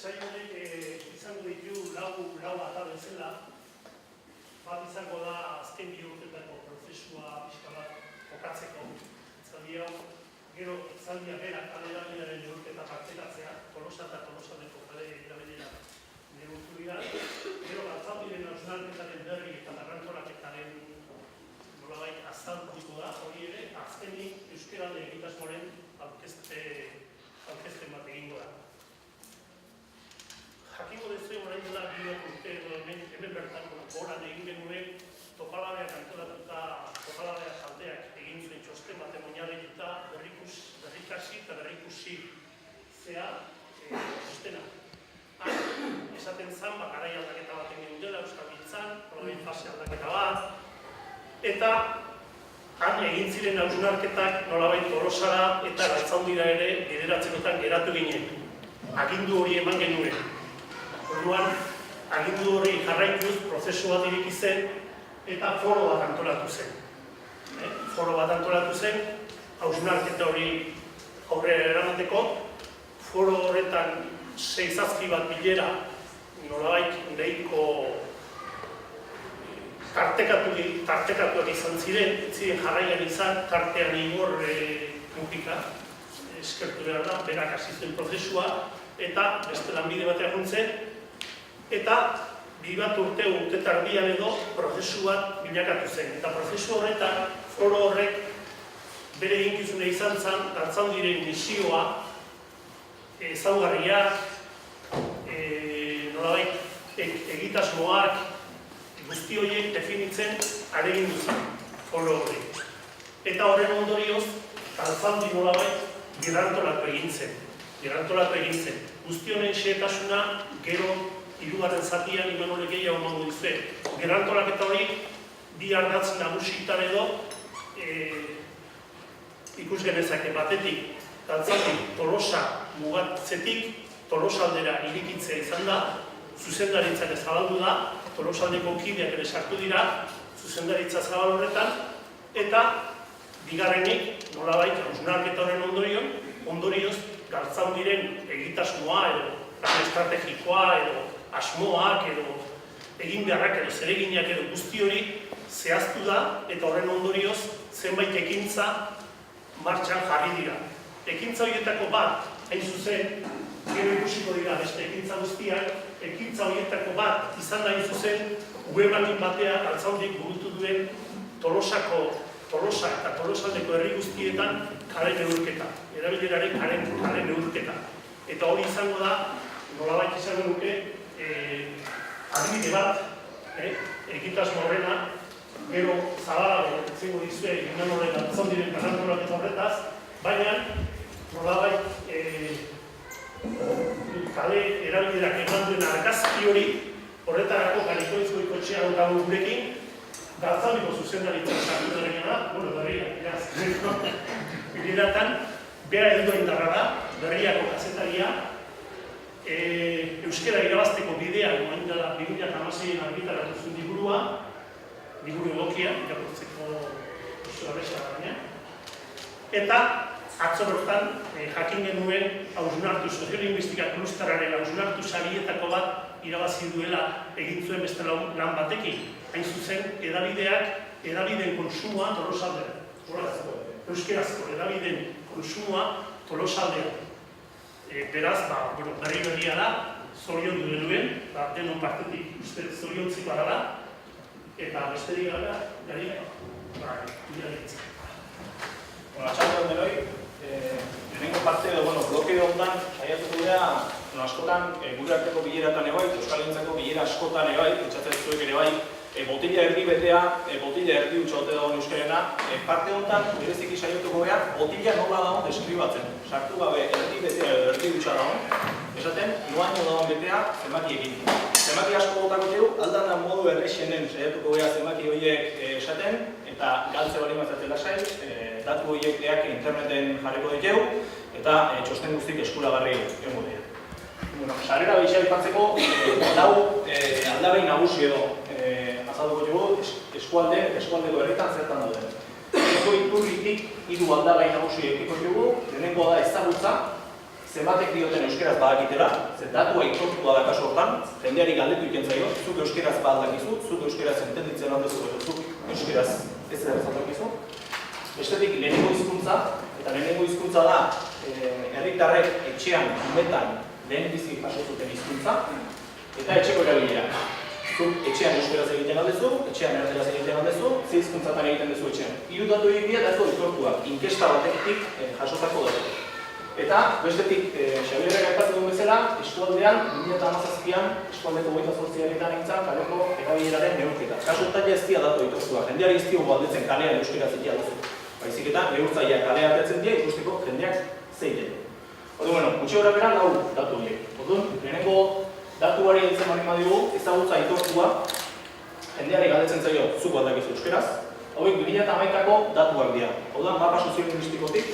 saio honek izango ditu lau atal bezala. Bat izango da azken bi urtetako prozesua pixka bat kokatzeko. Zaldi hau, gero zaldia berak kalerabidearen neurketa partekatzea, Tolosa eta Tolosaldeko kalerabilera neurtu dira. Gero galtzaldiren hausnarketaren berri eta garrantzolaketaren nolabait azalduko da, hori ere, azkenik euskaralde egitasmoaren aurkezpen bat egingo da. Jakingo dezue orain dela bideo urte edo hemen bertan goran egin genuen Topalabeak antolatuta Topalabeak taldeak egin zuen txosten baten oinarrituta berrikasi eta berrikusi zea txostena. Esaten zan, garai aldaketa bat egin dela Euskalgintzan, horrein fase aldaketa bat, eta han egin ziren hausnarketak nolabait Tolosara eta Galtzaundira ere bideratzekotan geratu ginen. Agindu hori eman genuen. Orduan, agindu hori jarraituz, prozesu bat ireki zen eta foro bat antolatu zen. Foro bat antolatu zen, hausnarketa hori aurrera eramateko. Foro horretan 6 bat bilera nolabait nahiko tartekatuak izan ziren jarraian izan, tartean Igor Mujika, eskertu behar da, berak hasi zuen prozesua, eta beste lanbide batean juntzen, eta bi bat urte tardian edo prozesu bat bilakatu zen. Eta prozesu horretan, foro horrek bere eginkizune izan zen, Galtzaundiren misioa, ezaugarriak, nolabait, egitasmoak, guzti horiek definitzen alegin duzen foro horrek. Eta horren ondorioz, Galtzaundi nolabait gerantolatu egin zen. Guzti honen xehetasuna gero hirugarren zatian Imanol gehiago emango dizue. Gerantolaketa hori bi ardatz nagusitan edo ikus genezake batetik Galtzaundi Tolosa mugatzetik Tolosaldera irikitzea izan da, zuzendaritzak zabaldu da, Tolosaldeko kideak ere sartu dira, zuzendaritza zabal horretan, eta bigarrenik, nolabait, hausnarketa horren ondorioz, Galtzaundiren egitasmoa edo plan estrategikoa edo asmoak edo egin beharrak edo zereginak edo guzti hori zehaztu da eta horren ondorioz zenbait ekintza martxan jarri dira. Ekintza horietako bat, hain zuzen, gero ikusiko dira beste ekintza guztiak, ekintza horietako bat izan da hain zuzen, webmanin batea Galtzaundik burutu duen Tolosa eta Tolosaldeko herri guztietan kale neurketa, erabileraren kale neurketa. Eta hori izango da, nolabait izango duke, adibide bat, egitasmo horrena, gero zabalago izango dizue, ginen horren Galtzaundiren garrantzolak eta horretaz, baina nolabait kale erabilerak eman duen argazki hori, horretarako Galikoizko ikotxea daukagu gurekin, Galtzaundiko zuzendaritzak sartu dena, berria, bileratan, bera heldu indarra da, berriako kazetaria, euskara irabazteko bidea, gomain dela 2016an argitaratu zuen liburu egokia, irakurtzeko oso abesa baina. Eta atzo bertan jakin genuen hausnartu, soziolinguistika klusterraren hausnartu sarietako bat irabazi duela egin zuen beste lan batekin. Hain zuzen, edabideen konsumoa Tolosaldean. Euskerazko edabideen konsumoa Tolosaldean. Beraz, berria da, zorion duen, denon partetik uste zoriontzikoa dela, eta besterik gara, gari, iragitzen. Atxaldean denoi, lehenengo parte edo, bloke hontan, saiatuko dira, askotan, gure arteko bileratan ebai, Euskalgintzako bilera askotan ebai, pentsatzen zuek ere bai, botila erdi betea, botila erdi utxaute dagoen euskarena, parte hontan, bereziki saiatuko gara, botila nola dagoen deskribatzen. Sartu gabe erdi betea edo erdi utxa dagoen, esaten, noaino dagoen betea zemakiekin. Zemaki asko botako tegu, aldan da modu errexenen saiatuko gara zemaki horiek esaten, eta galtze bali mazatzen lasai, datu horiek deak interneten jarriko ditugu, eta txosten guztik eskuragarri egon dira. Sarera behixea ipatzeko, aldabehi nagusi edo azalduko dugu eskualdeko herritan zertan dauden. Eko iturritik hiru aldagai nagusi ekiko dugu, lehenengo da ezagutza zenbatek dioten euskeraz badakitela, ze datua aitortua da kasu hortan, jendeari galdetu egiten zaio, zuk euskeraz badakizu, zuk euskeraz entenditzen handezu, zuk euskeraz ez da bezatakizu. Bestetik lehenengo hizkuntza, eta lehenengo hizkuntza da herritarrek etxean, umetan, lehen bizi jaso zuten hizkuntza, eta etxeko erabilera. Zuk etxean euskeraz egiten aldezu, etxean erderaz egiten aldezu, ze hizkuntzatan egiten duzu etxean. Hiru datu egin dira datu aitortuak, inkesta batetik jasotako datu. Eta bestetik Xabierrek aipatzen duen bezala, eskualdean 2017an eskualdeko 28 herritan egin kaleko erabileraren neurketa. Kasu honetan ez dira datu aitortuak, jendeari ez diogu galdetzen kalean euskeraz egitea duzu. Baizik eta neurtzaileak kalea atetzen dira ikusteko jendeak zeiten. Orduan, gutxi gorabehera lau datu horiek. Orduan, lehenengo datuari heltzen baldin badigu, ezagutza aitortua jendeari galdetzen zaio zuk badakizu euskeraz. Hauek 2011ko datuak dira. Orduan, mapa soziolinguistikotik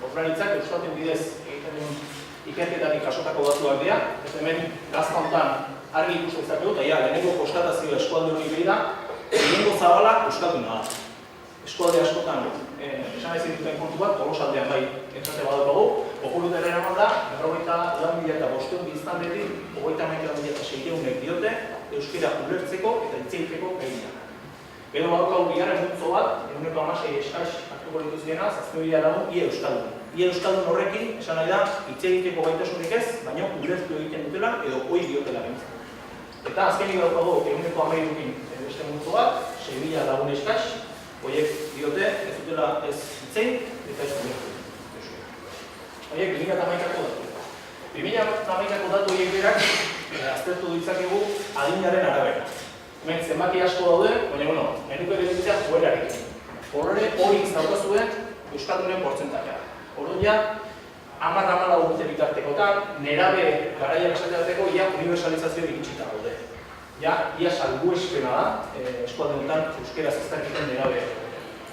Jaurlaritzak Euskaten bidez egiten duen ikerketatik jasotako datuak dira. Eta hemen gazta honetan argi ikusten dezakegu, eta lehenengo konstatazioa eskualde hori behi da, lehenengo zabala euskalduna da. Eskualde askotan esan ezin duten kontu bat, Tolosaldean bai entzate badaukagu, kopurutera eraman da, 94.500 biztanletik, 34.600 diote euskera ulertzeko eta hitz-egiteko gaia. Gero badaukagu bigarren multzo bat, 116 eskaz hartuko dituzena, 7.000 lagun ia euskaldun. Ia euskaldun horrekin, esan nahi da, hitz egiteko gaitasunik ez, baina ulertu egiten dutela edo hoi diotela bintzen. Eta azkenik daukagu 113.000 beste multzo bat, 6.000 lagun eskaz, horiek diote ez dutela ez hitzein eta ez ulertu. Horiek 2011ko datu. 2011ko datu horiek berak aztertu ditzakegu adinaren arabera. Hemen zenbaki asko daude, baina, menuko egitea joerarekin. Horre hori izdaukazuen euskaldunen portzentatea. Horreia, 10-14 urte bitartekotan, nerabe garaiak esateateko ia universalizazio iritsita daude. Ia salbuespena da, eskualdenetan euskeraz ez dakiten nerabe.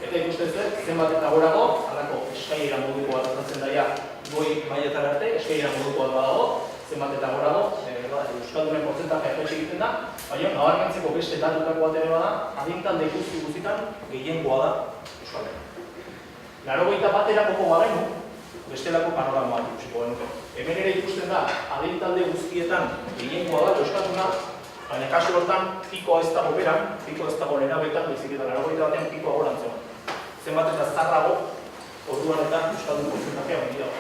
Eta ikusten zuen, zenbat eta gorago, halako eskailera moduko bat atratzen daia goi mailetan arte, eskailera moduko bat badago, zenbat eta gorago, euskaldunen portzentatea jaitsi egiten da, baina nabarmentzeko beste datutako bat ere bada, adintalde guzti-guztitan gehiengoa da euskalduna. 91 koko bagainu, bestelako panorama bat ikusiko genuke. Hemen ere ikusten da, adintalde guztietan gehiengoa da euskalduna, baina kasu hortan pikoa ez dago beran, pikoa ez dago nerabeetan, baizik eta 91 batean pikoa gorantzean. Zenbat eta zarrago, orduan eta euskaldun portzentatea hori dago.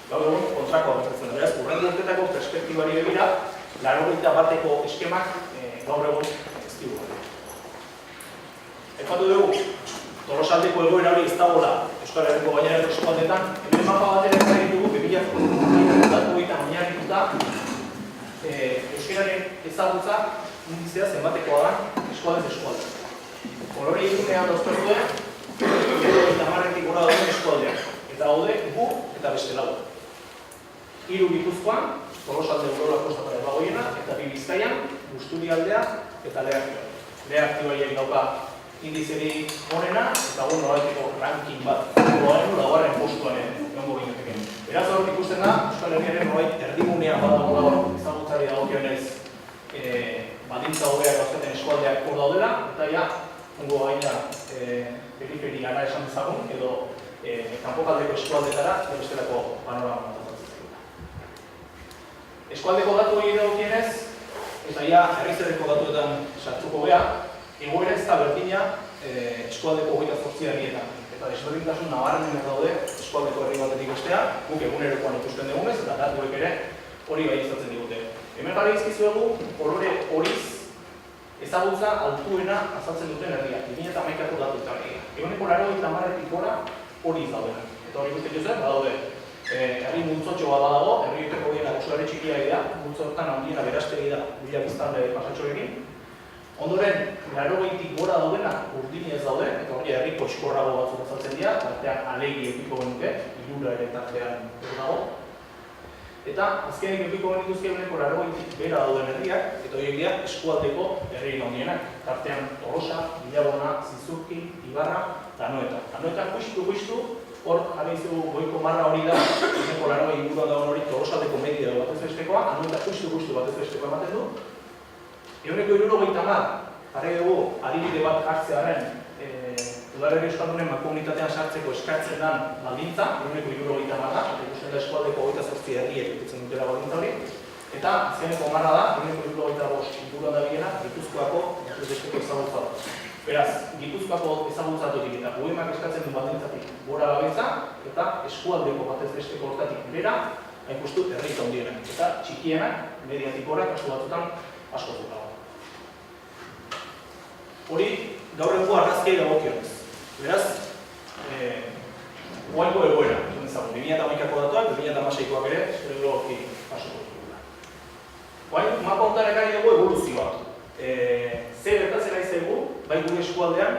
Gaur egun kontrakoa betetzen da, urrengo urtetako perspektibari begira, 91 bateko eskemak gaur egun ez digu. Epatu dugu, Tolosaldeko egoera hori ez dagoela Euskal Herriko gainerako eskualdetan, hemen mapa bat ere ezagin dugu, 2000 datu egiten oinarrituta euskararen ezagutza indizea zenbatekoa da eskualdez eskualde. Kolore ilunean dozpertuen, edo eta marretik gora dauden eskualdeak. Eta gaude gu eta beste lau. 3 Gipuzkoan, Tolosalde Urola kostatara bagoiena, eta 2 Bizkaian, Busturialdea eta Lehartioa. Lehartioa dauka indizeri honena, eta nolabaiteko ranking bat. Laugarren postuan egongo gineteken. Beraz hor ikusten da, Euskal Herriaren nolabait erdigunean badago ezagutzari dagokionez baldintza hobeak dauzkaten eskualdeak hor daudela, eta ja, ongo gaina periferiara esan dezagun, edo kanpokaldeko eskualdetara, bestelako panorama montatzen zaiguna. Eskualdeko datu egin dagokienez, eta ja herrizerreko datuetan sartuko gea, egoera ez da berdina eskualdeko 28 herrietan. Eta desberdintasun nabarmenak daude eskualdeko herri batetik bestea, guk egunerokoan ikusten dugunez, eta datuek ere hori baieztatzen digute. Hemen jarri izkizuegu, kolore horiz ezagutza altuena azaltzen duten herriak, 2011ko datuetan egia. Eguneko 90 gora hori izaudenak. Eta hori ikusten duzen, badaude, herri multzotxo bat badago, herri uteko diena oso txikia egia, multzo hortan handiena berastegi da, 1000 biztanle pasatxorekin. Ondoren, 90 gora daudenak urdini ez daude, eta hori herriko eskorrago batzuk azaltzen dira, tartean alegi epiko genuke, ilura ere tartean dago. Eta azkenik epiko genituzke eguneko 90 bera dauden herriak, eta horiek dira eskualdeko herri handienak, tartean Tolosa, Bilabona, Zizurki, Ibarra, eta Anoeta. Anoeta justu, hor jarri izugu goiko marra hori da, eguneko 90 inguruan dagoen hori Tolosaldeko media batez bestekoa, Anoeta justu batez bestekoa ematen du. Eguneko 70, jarri dugu adibide bat jartzearen Udalerri euskaldunen mankomunitatean sartzeko eskatzen den baldintza, 170 da, ikusten da eskualdeko 28 herriek betetzen dutela baldintza hori, eta azkeneko 10 da, 175 inguruan da biena, Gipuzkoako besteko ezagutza da. Beraz, Gipuzkoako ezagutzatutik eta UEMak eskatzen duen baldintzatik gora gabiltza, eta eskualdeko batez besteko hortatik bera, hain justu herriak handienak, eta txikienak, mediatik gora, kasu batzutan asko dut. Hori, gaur egungo argazkiei dagokionez. Beraz, guaiko egoera, 2008ko datuak, 2016koak ere, zerologi pasoko dugula. Guain, mapa honetan ekarri dugu evoluzioa. Zer gertatzen ari zaigu, bai gure eskualdean,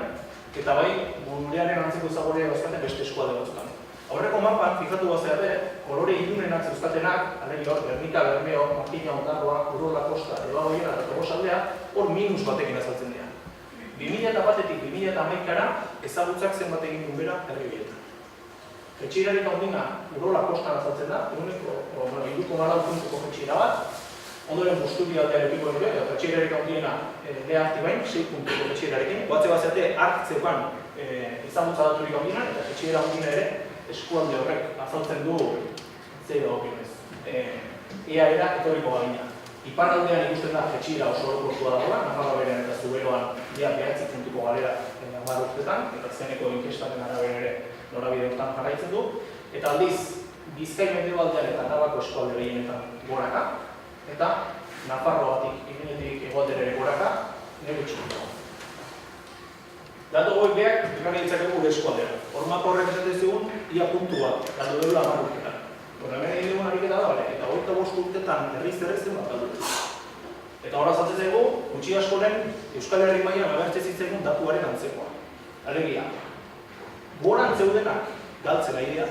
eta bai gurearen antzeko ezagurea bazkaten beste eskualde batzutan. Aurreko mapan, fijatu bazeate, kolore ilunenak zeuzkatenak, alegi hor, Gernika, Bermeo, Martina, Ondarroa, Urola, Kosta, Debagoiena eta Tolosaldea, hor minus batekin azaltzen dira. 2001-etik 2011-ara ezagutzak zenbat egin duen bera herri horietan. Jetxirarik handina Urola Kostan azaltzen da, iruko puntuko jetxira bat, ondoren Busturia aldearekiko nire, eta jetxirarik handiena leharti bain, 6 puntuko jetxirarekin. Goatze bazeate, ark zeukan ezagutza daturik handina, eta jetxira handina ere eskualde horrek azaltzen du zei dagokionez. Ea era etorriko bagina. Iparraldean ikusten da jetxira oso orokortua dagoela, Nafarroa berean eta Zuberoan dia 9 puntuko galera 10 urtetan, eta azkeneko inkestaren arabera ere norabide hortan jarraitzen du. Eta aldiz, Bizkai mendebaldean eta Arabako eskualde gehienetan goraka, eta Nafarroatik Iruñetik hegoaldera ere goraka, nire txikiko. Datu hauek beak, ekarri ditzakegu gure eskualdera. Hormako horrek esaten zigun, ia puntu bat, datu dela 10 urtetan. Hemen egin dugun ariketa da, eta 25 urtetan herriz zen bat galdu. Eta horra azaltzen zaigu, gutxi askoren Euskal Herri mailan agertzen zitzaigun datuaren antzekoa. Alegia, goran zeudenak galtzen ari dira,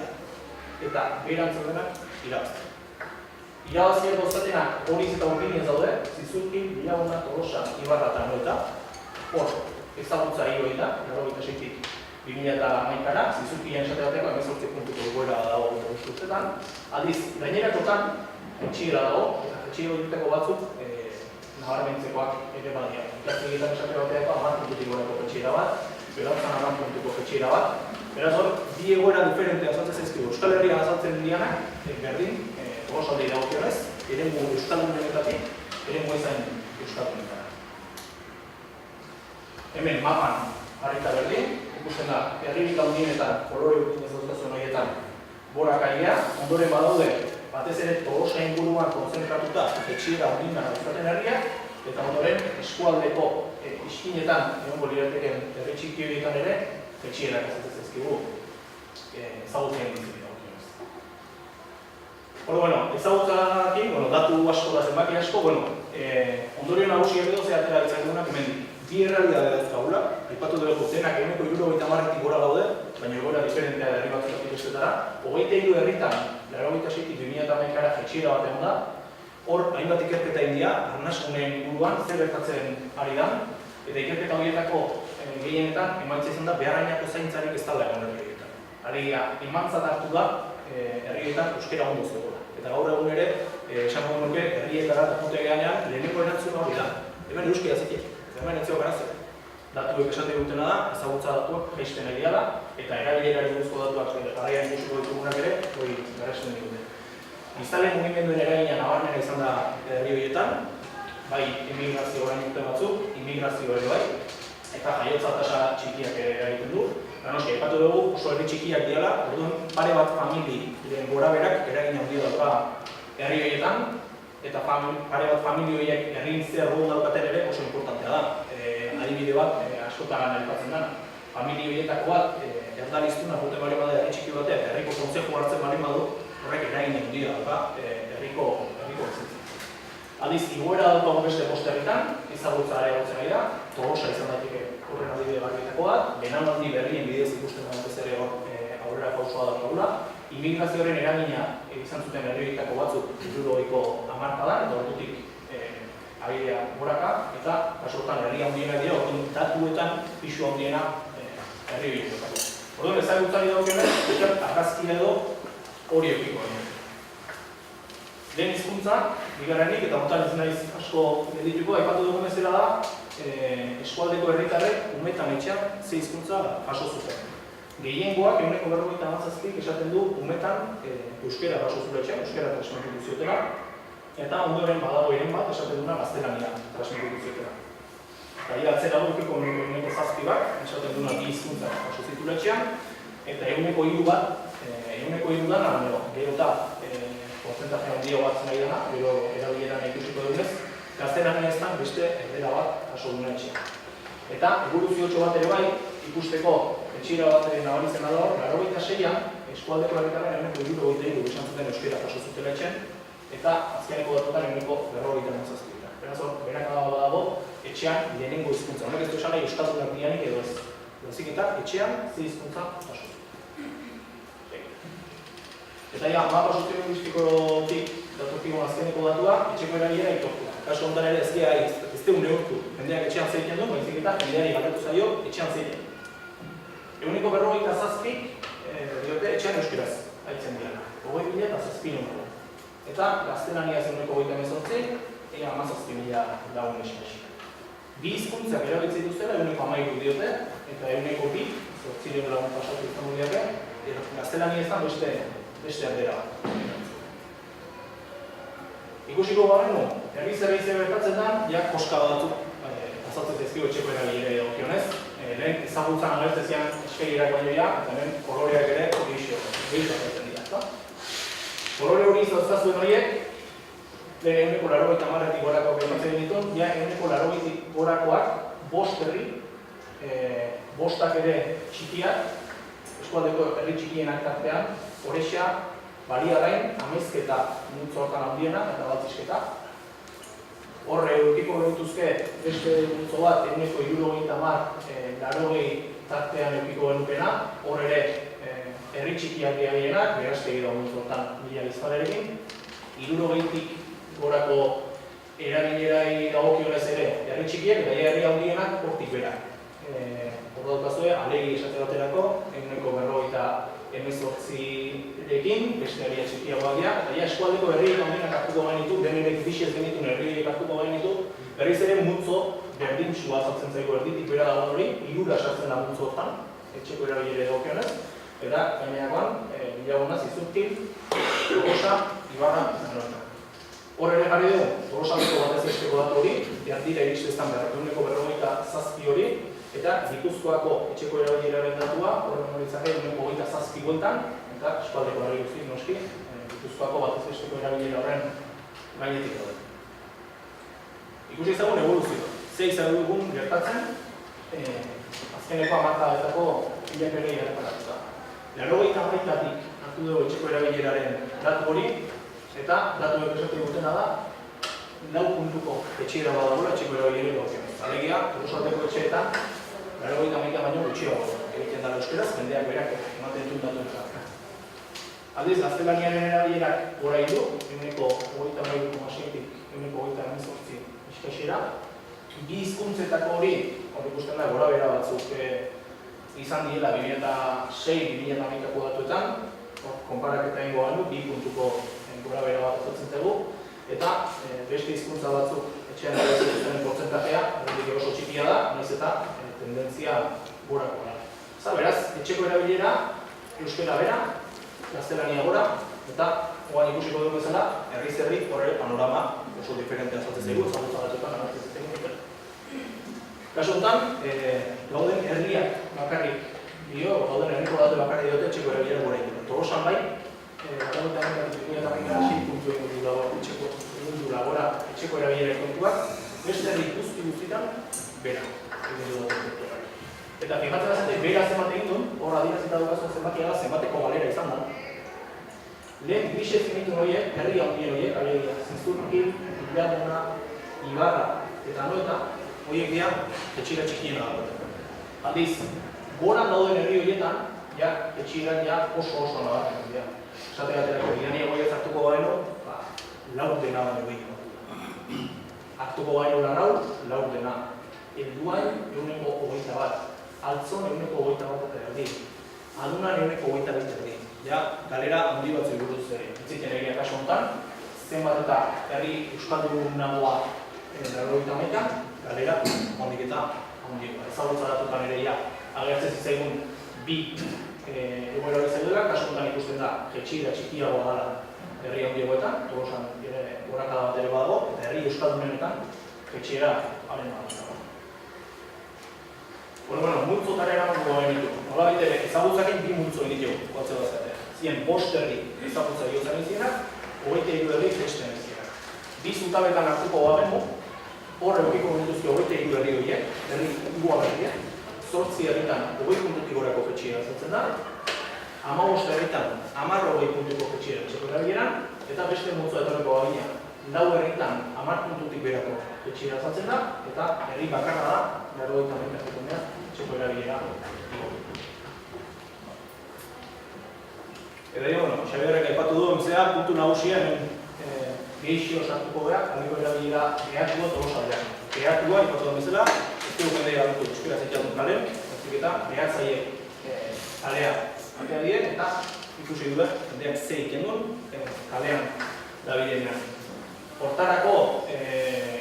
eta beheran zeudenak irabazten. Irabaziak dauzkatenak horiz eta urpinien zaude, Zizurkin, Bilaguna, Tolosa, Ibarra eta Anoeta, hor ezagutza hori da, 96-tik 2011-ara, Zizurkien esate bateko, 18 puntuko egoera dago urtetan. Aldiz, gainerakotan, jetxira dago, eta jetxira urteko batzuk nabarmentzekoak ere badia. Ikastegietan esate bateko, 10 puntutik gorako jetxira bat, berantzan 10 puntuko jetxira bat. Beraz hor, bi egoera diferente azaltzen zaizkigu. Euskal Herria azaltzen dianak, berdin, Tolosaldei dagokionez, eremu euskaldunenetatik, eremu izan euskaldunetara. Hemen mapan harrita berdin, ikusten da, herririk handienetan, kolore urtin ez dauzkazuen horietan, borakaia, ondoren badaude, batez ere Tolosa inguruan konzentratuta, jetxira handina dauzkaten herriak, eta ondoren eskualdeko iskinetan, egongo lirateken herri txiki horietan ere, jetxierak ezatzen zaizkigu ezagutzen ditzen dagokionez. Ezagutzakin, datu asko da zenbaki asko, ondorio nagusiak edo zehatera ditzakegunak hemen bi errealidade dauzkagula, aipatu dugu denak 170-tik gora daude, baina egoera diferentea herri batzuetik bestetara. 23 herritan, 96-tik 2011-ara jetxira bat egon da, hor hainbat ikerketa india, arnasgunen inguruan zer gertatzen ari da, eta ikerketa horietako gehienetan emaitza izan da beharrainako zaintzarik ez dela egon herri horietan. Alegia, emantzat hartu da herri horietan euskera ondo zegoela. Eta gaur egun ere, esango nuke, herrietara eta jote gehanean, lehenengo erantzuna hori da. Hemen euskera zitek, hemen entzio garazio. Datuek esate dutena da, ezagutza datuak jaisten ari dela, eta erabilerari buruzko datuak garaian ikusiko ditugunak ere, hori garasten dute. Biztanleen mugimenduen eragina nabarmena izan da herri horietan, bai emigrazio orain urte batzuk, immigrazio ere bai, eta jaiotza tasa txikiak eragiten du. Noski, aipatu dugu oso herri txikiak direla, orduan pare bat familien goraberak eragin handia dauka herri horietan, eta pare bat famili horiek herrin zer rogun daukaten ere oso importantea da. Adibide bat, askotan aipatzen dena. Famili horietako bat, erdaliztuna jote bali bada herri txiki batean, herriko kontzeju hartzen bali badu, horrek eragin handia dauka herriko bizitzan. Aldiz, igoera daukagu beste bost herritan, ezagutza areagotzen ari da, Tolosa izan daiteke horren adibide garbietako bat, belaunaldi berrien bidez ikusten batez ere hor aurrera pausoa daukagula. Immigrazioaren eragina izan zuten herri horietako batzuk 70ko hamarkadan, eta ordutik airea goraka, eta kasortan herri handiena dira, orduan datuetan pisu handiena herri horietako. Orduan ezagutzari daukenen, argazkia edo hori eukiko. Lehen hizkuntza, bigarrenik, eta hontan ez naiz asko geldituko, aipatu dugun bezala da, eskualdeko herritarrek umetan etxean ze hizkuntza jaso zuten. Gehiengoak 47% esaten du umetan euskera jaso zuten etxean, euskera transmititu ziotela, eta ondoren badago eren bat esaten duna gaztelania transmititu ziotela. Eta atzera dukiko 7% bat, esaten duna bi hizkuntza jaso zituen etxean, eta 3% bat, 3% da, gero eta porcentaje handia bat nahi dena, gero erabileran ikusiko dugunez, gaztelania ez da beste erdera bat jaso duen etxean. Eta evoluziotxo bat ere bai, ikusteko etxira bat ere nabaritzen da hor, 86an eskualdeko herritarren 73% esan zuten euskera jaso zutela etxean, eta azkeneko datuetan 47%. Beraz hor, berakada badago, etxean lehenengo hizkuntza. Honek ez du esan nahi euskaldunak dianik edo ez. Baizik eta etxean ze hizkuntza jaso. Eta ja, mapa soziolinguistikotik datorkigun azkeneko datua, etxeko erabilera aitortua. Kasu honetan ere ez dugu neurtu, jendeak etxean zeiten du, baizik eta jendeari galdetu zaio etxean zeiten. 47% diote etxean euskeraz aitzen dira. 20,007 eta gaztelania 128, ea 17,000 lagun espezik. Bi hizkuntzak erabiltzen dituztela 13% diote, eta 2%, 800 lagun pasatu izango diake, gaztelania ez da beste aldera bat. Ikusiko bagenu, herri bertatzen da, ja koska batzuk pasatzen zaizkigu etxeko erabilera dagokionez. Lehen ezagutzan agertzezian eskailerak baino ja, eta hemen koloreak ere gehiago egiten dira. Kolore hori zauzkazuen horiek, lehen 80%-tik gorako behitzen ditun, ja 80%-tik gorakoak, 5 herri, 5 ere txikiak, eskualdeko herri txikienak tartean, Orexa, Bariagain, Amezketa multzo hortan handiena eta Batzizketa. Horre, urkiko behituzke beste multzo bat, 170, 80 tartean eukiko genukena, hor ere herri txikiak diagienak, beraztegi da multzo hortan 1000 bizpalerekin. 70-tik gorako erabilerai dagokionez ere herri txikiak eta herri handienak hortik berak. Hor daukazue, alegi esate baterako, 118-ekin, beste herria txikiagoak dira, eta eskualdeko herriek handienak hartuko gainitu, denerek bixez genitun herriek hartuko gainitu, berriz ere multzo berdin sua sartzen zaigu erditik bera dagoen hori, 3 sartzen da multzo hortan, etxeko erabilere dagokionez, eta gainerakoan, Bilaguna, Zizurkin, Tolosa, Ibarra, Zanoeta. Hor ere jarri dugu, Tolosaldeko batez besteko datu hori, erdira iristeztan 147 hori, eta Gipuzkoako etxeko erabileraren datua, horren horitzake 127 bueltan, eta eskualdeko herri guztiak noski, Gipuzkoako batez besteko erabilera horren gainetik daude. Ikusi ezagun evoluzioa. Ze izan dugun gertatzen, azkeneko 10-etako hilak ere erreparatuta. 80-tik hartu dugu etxeko erabileraren datu hori, eta datuek esaten dutena da, 4 puntuko etxera badagoela etxeko erabilere dagokionez. Alegia, Tolosaldeko etxeetan, 80 baino gutxiago egiten dela euskeraz, jendeak berak ematen dituen datuetan. Aldiz, gaztelaniaren erabilerak gora idu, 23,6-tik 23,18 eskaxera. Bi hizkuntzetako hori, hor ikusten da, gora bera batzuk izan direla 2006-2011ko datuetan, konparaketa ingo ganu, 2 puntuko gora bera bat ezatzen zego, eta beste hizkuntza batzuk etxean erabiltzen portzentajea, oso txikia da, nahiz eta tendentzia gorakoa. Beraz, etxeko erabilera, euskera bera, gaztelania gora, eta oan ikusiko dugu bezala, herri-zerri horre panorama oso diferentea zaten zaigu, ezagutza batzuetan anartizetzen duten. Kasu honetan, gauden herriak bakarrik dio, gauden herriko datu bakarrik diote etxeko erabilera gora ikutu. Tolosan bai, etxeko erabilera kontuak, beste herri guzti-guztitan bera. Eta fijatzen da bera zenbat egin duen, hor adierazita dugazuen zenbakia da, zenbateko galera izan da. Lehen bixez egin horiek, herri handien horiek, alegia, Zizurkin, Bilaguna, Ibarra eta Anoeta, horiek dira etxira txikiena dagoetan. Aldiz, goran dauden herri horietan, etxira oso nabarmenak dira. Esate baterako, Irania goiaz hartuko gaino, laurdena baino gehiago. Hartuko gaino laurdena. Elduain 121, Altzon 121 eta erdi, Adunan 122 erdi. Galera handi batzu buruz itziten egia kasu honetan, zenbat eta herri euskaldunagoa 91, galera, hondik eta hondik. Ezagutza datutan ere agertzen zitzaigun bi egoera bezala, kasu honetan ikusten da, jaitsiera txikiagoa dela herri handiegoetan, Tolosan gorakada bat ere badago, eta herri euskaldunenetan jaitsiera haren badago. Bueno, multzotara eramango genitu. Nola bide, ezagutzakin bi multzo egiteko, batzea bazate. Zien bost herri ezagutza bihurtzen izienak, 23 herri beste izienak. Bi zutabetan hartuko bagenu, horre hokiko genituzke 23 herri horiek, herri igua berriak, 8 herritan 20 puntutik gorako jaitsiera azaltzen da, 15 herritan 10 puntuko jaitsiera etxeko erabileran, eta beste multzoa etorreko bagina, 4 herritan 10 puntutik berako jaitsiera azaltzen da, eta herri bakarra da, 90 herritan etxeko erabilera. Eta Xabierrek aipatu du, emzea, puntu nagusian gehixio sartuko behar, aldeko erabilera behatua Tolosaldean. Behatua, aipatu da bezala, ez dugu jendea gabitu euskera zeitxatun kalen, eta behatzaile kalea atea dien, eta ikusi duen, jendeak ze ikendun, kalean dabilenean. Hortarako,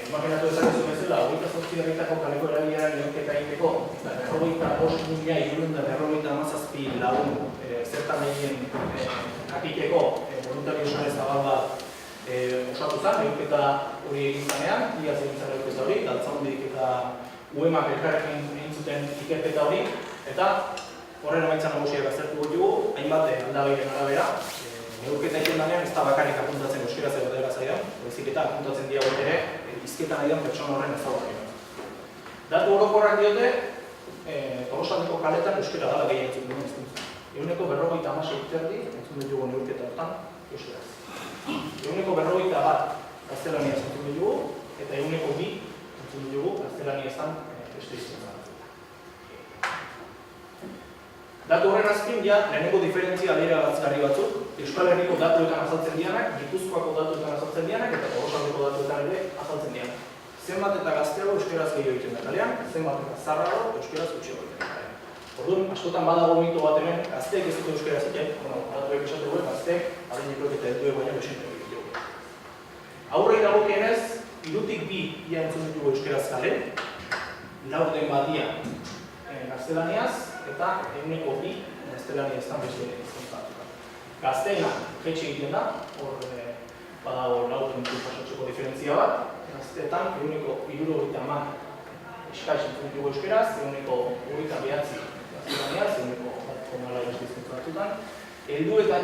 imaginatu ezakezu bezala, 28 herritako kaleko erabileran neoketa egiteko, eta 45.000 lagun zertan egin akiteko voluntario sare zabal bat osatu zen, neoketa hori egin zanean, iaz egin zara neoketa hori, Galtzaundik eta UEMak elkarrekin egin zuten ikerketa hori, eta horren amaitza nagusiak aztertu dugu, hainbat aldabeiren arabera, neurketa egin danean ez da bakarrik apuntatzen euskera zer batera zaidan, baizik eta apuntatzen diago ere izketan ari den pertsona horren ezaugarria. Datu orokorrak diote, Tolosaldeko kaletan euskera dala gehien entzun duen hizkuntza. 46 terdi entzun dugu neurketa hortan euskaraz. 41 gaztelaniaz entzun dugu, eta 2 entzun dugu gaztelaniazan beste hizkuntza. Datu horren azken, lehenengo diferentzia adierazgarri batzuk, Euskal Herriko datuetan azaltzen dianak, Gipuzkoako datuetan azaltzen dianak, eta Tolosaldeko datuetan ere azaltzen dianak. Zenbat eta gazteago euskaraz gehiago egiten da kalean, zenbat eta zarrago euskaraz gutxiago egiten da kalean. Orduan, askotan badago mito bat hemen, gazteek ez dute euskaraz egiten, datuek esate guen, gazteek, adinekok eta helduek baina besentek egiten dugu. Aurrei dagokienez, 3-tik 2 ia entzun ditugu euskaraz kalen, 4 batia gaztelaniaz, eta 2 gaztelaniaztan beste izantzatuta. Gazteena jetxe egiten da, hor badago 4 puntu pasatzeko diferentzia bat, gazteetan 350 eskaiz entzun ditugu euskaraz, 29 gaztelaniaz, 1,4 izantzatutan. Helduetan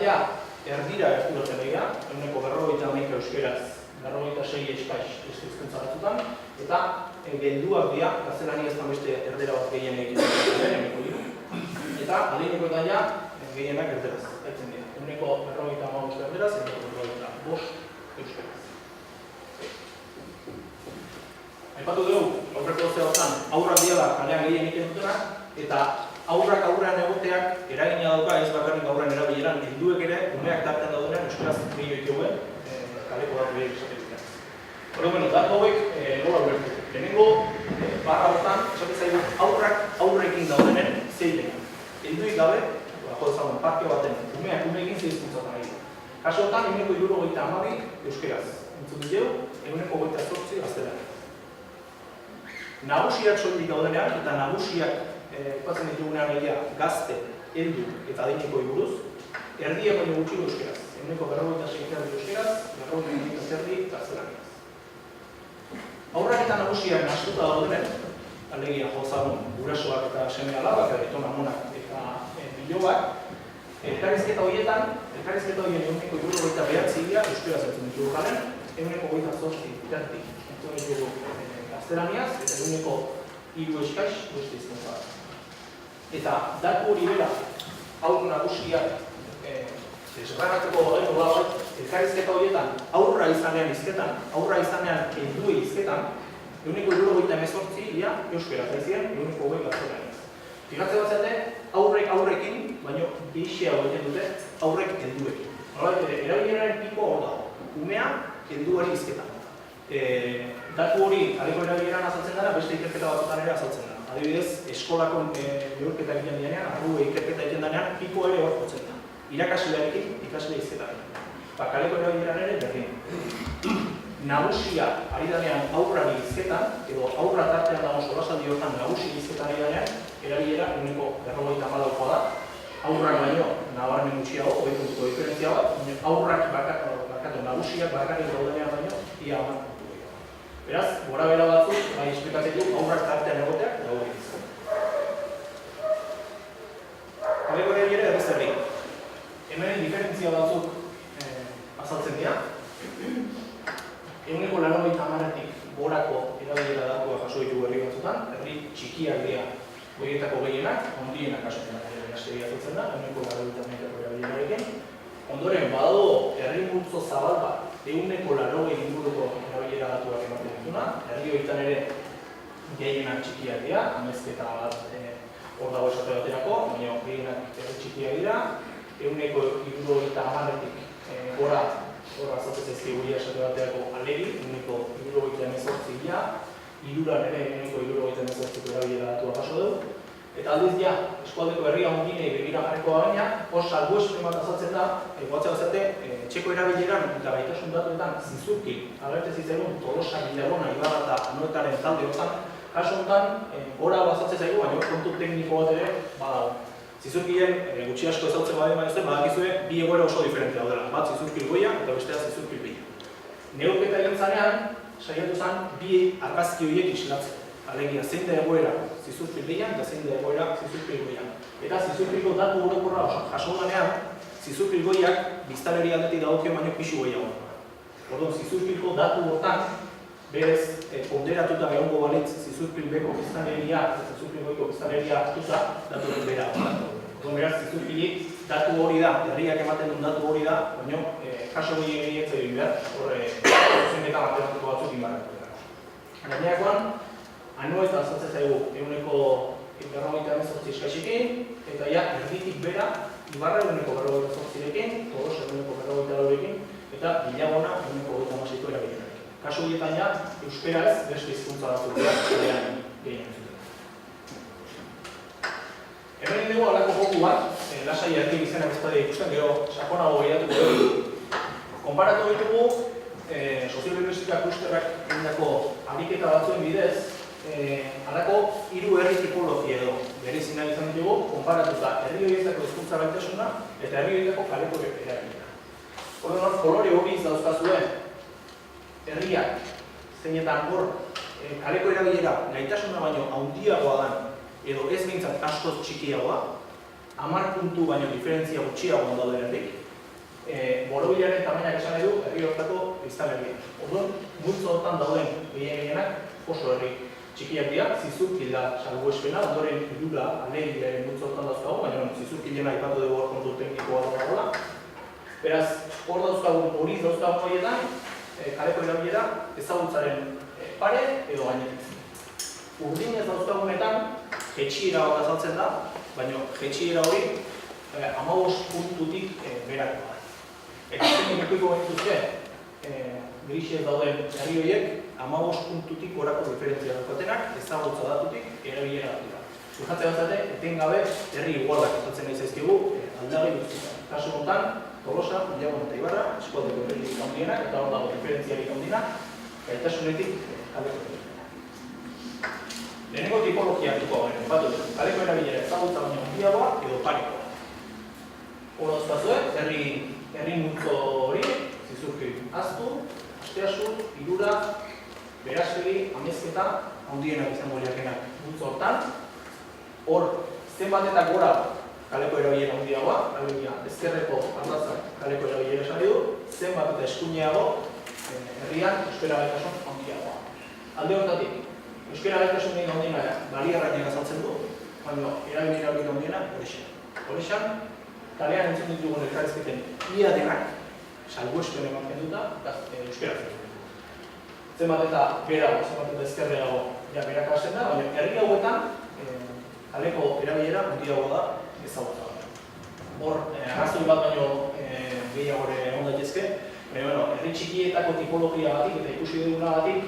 erdira gerturatzen egia, 151 euskaraz, 46 eskaiz izantzatutan, eta gelduak dira, gaztelaniaztan beste erdera bat gehien egiten eta adinekoetan gehienak erderaz, haitzen dira. 1,55 erderaz, 1,55 euskaraz. Aipatu dugu, aurreko hortan, aurrak diala kalean gehien egiten dutenak, eta aurrak aurrean egoteak eragina dauka ez bakarrik aurrean erabileran, helduek ere, umeak tartean daudenean euskaraz gehiago egiten kaleko datu behar esatetik. Bueno, datu hauek nola ulertu. Lehenengo, barra hortan, esate zaigu, aurrak aurrekin daudenen zeitekan. Helduik gabe, bako ezagun, parke baten, umeak umeekin zeizkuntzatan egin. Kaso hortan, 1,72 euskaraz. Entzun dugu, 1,28 gaztelaniaz. Nagusiak soilik daudenean, eta nagusiak patzen ditugunean egia gazte, heldu eta adinekoi buruz, erdia baino gutxi euskaraz. 1,56 euskaraz, 1,28 gaztelaniaz. Aurrak eta nagusiak nastuta daudenen, alegia jozagun gurasoak eta seme alabak, eta amonak eta bilobak, elkarrizketa horietan, elkarrizketa horien 1,79 euskaraz entzun ditugu garen, 1,28 terdi entzun ditugu gaztelaniaz, eta 1,3 eskaiz beste hizkuntza. Eta datu hori bera, aur nagusiak zerragatzeko gaitu bat, elkarrizketa horietan aurra izanean hizketan, aurra izanean helduei hizketan, 1,78 euskara zaizien, 1,20 gaztelaniaz. Fijatzen bat zaten, aurrek aurrekin, baina gehixeago egiten dute aurrek helduekin. Erabileraren piko hor dago, umea helduari hizketan. Datu hori, aleko erabileran azaltzen dara, beste ikerketa batzutan ere azaltzen dara. Adibidez, eskolako neurketa egiten denean, arrue ikerketa egiten denean, piko ere hor jotzen da. Irakaslearekin, ikasle hizketan. Kaleko erabileran ere berdin. nagusia ari danean aurrari hizketan, edo aurra tartean dago solasaldi hortan nagusi hizketan ari danean, erabilera 54%koa da. Aurrak baino nabarmen gutxiago, 20 diferentzia bat, aurrak nagusiak bakarrik daudenean baino, ia 10 gehiago. Beraz, gora bera batzuk, bai esplikatzen du, aurrak tartean egoteak daude izan. Kaleko erabilera errezerri. Hemen diferentzia batzuk azaltzen dira. 90%tik gorako erabilera datua jaso ditu herri batzutan, herri txikiak dira horietako gehienak, ondienak jasotzen da. Asteria zutzen da, 90%ko erabilerarekin. Ondoren, badago herri multzo zabal bat, 180 inguruko erabilera datuak ematen dituna, herri horietan ere gehienak txikiak dira, amezketa bat hor dago esate baterako, baina gehienak herri txikiak dira, 170-tik gora azaltzen zaizkigu esate baterako alegi, 178 hiruran ere 178ko erabilera datua jaso dugu. Eta aldiz ja, eskualdeko herria honginei begira jarriko baina, hor salbuespen bat azaltzen da, goatzea bazate, txeko erabileran eta gaitasun datuetan zizurki, agertzen zitzaigun Tolosa, Bilagona, Ibarra eta Anoetaren talde hortan, kasu honetan, gora bazaltzen zaigu, baina kontu tekniko bat ere badago. Zizurkien, gutxi asko ezautzen badakizue, bi egoera oso diferente daudela, bat zizurkil goia eta bestea zizurkil bila. Neurketa egin zanean, saiatu zen bi argazki horiek islatzen. Alegia, zein da egoera zizurkil bilan eta zein da egoera zizurkil goian. Eta zizurkilko datu orokorra jaso danean, zizurkil goiak biztanleri aldetik dagokio baino pixu gehiago. Orduan, zizurkilko datu hortan, berez ponderatuta egongo balitz zizurkil beko biztanleria eta zizurkil goiko biztanleria hartuta datu hori bera. Orduan, beraz, zizurkilik datu hori da, herriak ematen duen datu hori da, baino jaso gehiago egin behar, horre zuzenketa matematiko batzuk inbarratu dira. Gaineakoan, Anoeta azaltzen zaigu 158 eskaxikin, eta ja, erditik bera, Ibarra 158rekin, Tolosa 158rekin, eta Bilagona 158ko erabilerarekin. Kasu horietan ja, euskeraz beste hizkuntza batzuk dira, gehien zuten. Hemen dugu alako joku bat, lasai herri izena bezpadea ikusten, gero sakonago gehiatuko dugu. Konparatu ditugu, soziolinguistika klusterrak egindako ariketa batzuen bidez, halako 3 herri tipologia edo berezi nahi izan ditugu, konparatuta herri horietako hizkuntza gaitasuna eta herri horietako kaleko erabilera. Orduan, kolore hori dauzkazue herriak zeinetan hor kaleko erabilera gaitasuna baino handiagoa dan edo ez behintzat askoz txikiagoa, 10 puntu baino diferentzia gutxiagoan daude herrik, borobilaren tamainak esan edu herri hortako biztanleria. Orduan, multzo hortan dauden gehienak oso herri txikiak dira, zizurkil da salbuespena, ondoren irura alegilaren multzo hortan dauzkagu, baina zizurkilena aipatu dugu hor kontu teknikoa dagoela. Beraz, hor dauzkagun horiz dauzkagun horietan, kaleko erabilera ezagutzaren pare edo gainetik. Urdinez dauzkagunetan, jetxiera bat azaltzen da, baina jetxiera hori 15 puntutik berako da. Eta zein ikuiko genituzke, grisez dauden herri horiek, 15 puntutik gorako referentzia daukatenak, ezagutza datutik erabilera datuta. Fijatzea bazate, etengabe herri igualak ezatzen nahi zaizkigu aldagai guztietan. Kasu honetan, Tolosa, Bilagona eta Ibarra, eskualdeko herririk handienak, eta hor dago referentziarik handienak, gaitasunetik kaleko erabilera. Lehenengo tipologia hartuko garen, batu dut, kaleko erabilera ezagutza baina handiagoa edo parekoa. Hor dauzkazue, herri multzo hori, zizurkil aztu, asteasu, irura, berazkeri, amezketa, handienak izango liakenak multzo hortan. Hor, zenbat eta gora kaleko erabilera handiagoa, alegia ezkerreko aldazak kaleko erabilera esan du, zenbat eta eskuineago herrian euskara gaitasun handiagoa. Alde hortatik, euskara gaitasun egin handiena baliarrainak azaltzen du, baina erabilera hori handiena horrexan. Horrexan, kalean entzun ditugun elkarrizketen ia denak, salbuespen ematen duta, euskara zen. Zenbat eta berago, zenbat eta ezkerreago berak hasten da, baina herri hauetan kaleko erabilera handiagoa da ezagutza bat. Hor, arrazoi bat baino gehiago egon daitezke, baina herri txikietako tipologiagatik eta ikusi dugunagatik,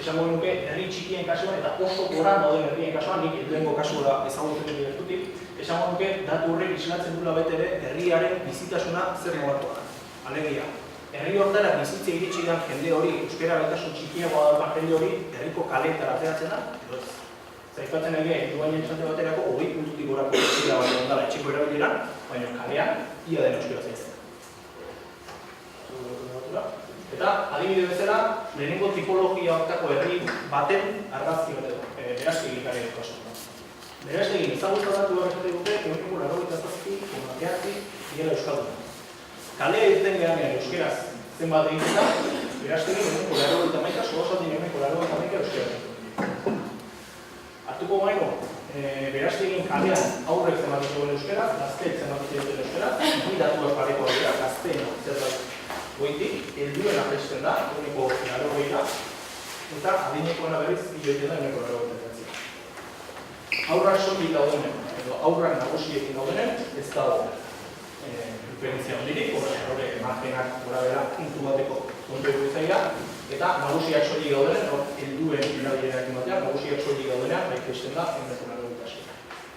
esango genuke herri txikien kasuan eta oso goran dauden herrien kasuan, nik lehengo kasura ezagutzen gertutik, esango genuke datu horrek islatzen duela bete ere herriaren bizitasuna zer nolakoa da. Alegia, herri hortara bizitze iritsi den jende hori, euskara gaitasun txikiagoa daukan jende hori, herriko kaleetara ateratzen da, edo ez. Zaipatzen nahi gehi, duainen esate baterako, 20 puntutik gorako euskara bat ondala etxeko erabilera, baina kalean, ia den euskara zaizten. Eta, adibide bezala, lehenengo tipologia hortako herri baten argazki bat edo, Berastegi kare dut kasu. Berastegi ezagutza datu horretate dute, eguneko 87,9 direla euskalduna. Kalea irten gehanean euskeraz zenbat egin da, Berastegi eguneko 91, Solasaldi eguneko 91 euskera. Hartuko gaino, Berastegin kalean aurrek zenbat duen euskera, gazteek zenbat duen euskera, ni datuak pareko dira, gazteen zerbait goitik, helduen apresten da, eguneko 90, eta adinekoena berriz hiloiten da eguneko 90. Aurrak soilik daudenen, edo aurrak nagusiekin daudenen, ez dago diferentzia hondirik, horre margenak gora bera puntu bateko kontu egu izaila, eta nagusiak soilik daudenen, helduen erabilerakin batean, nagusiak soilik daudenean, baikesten da, eguneko 90.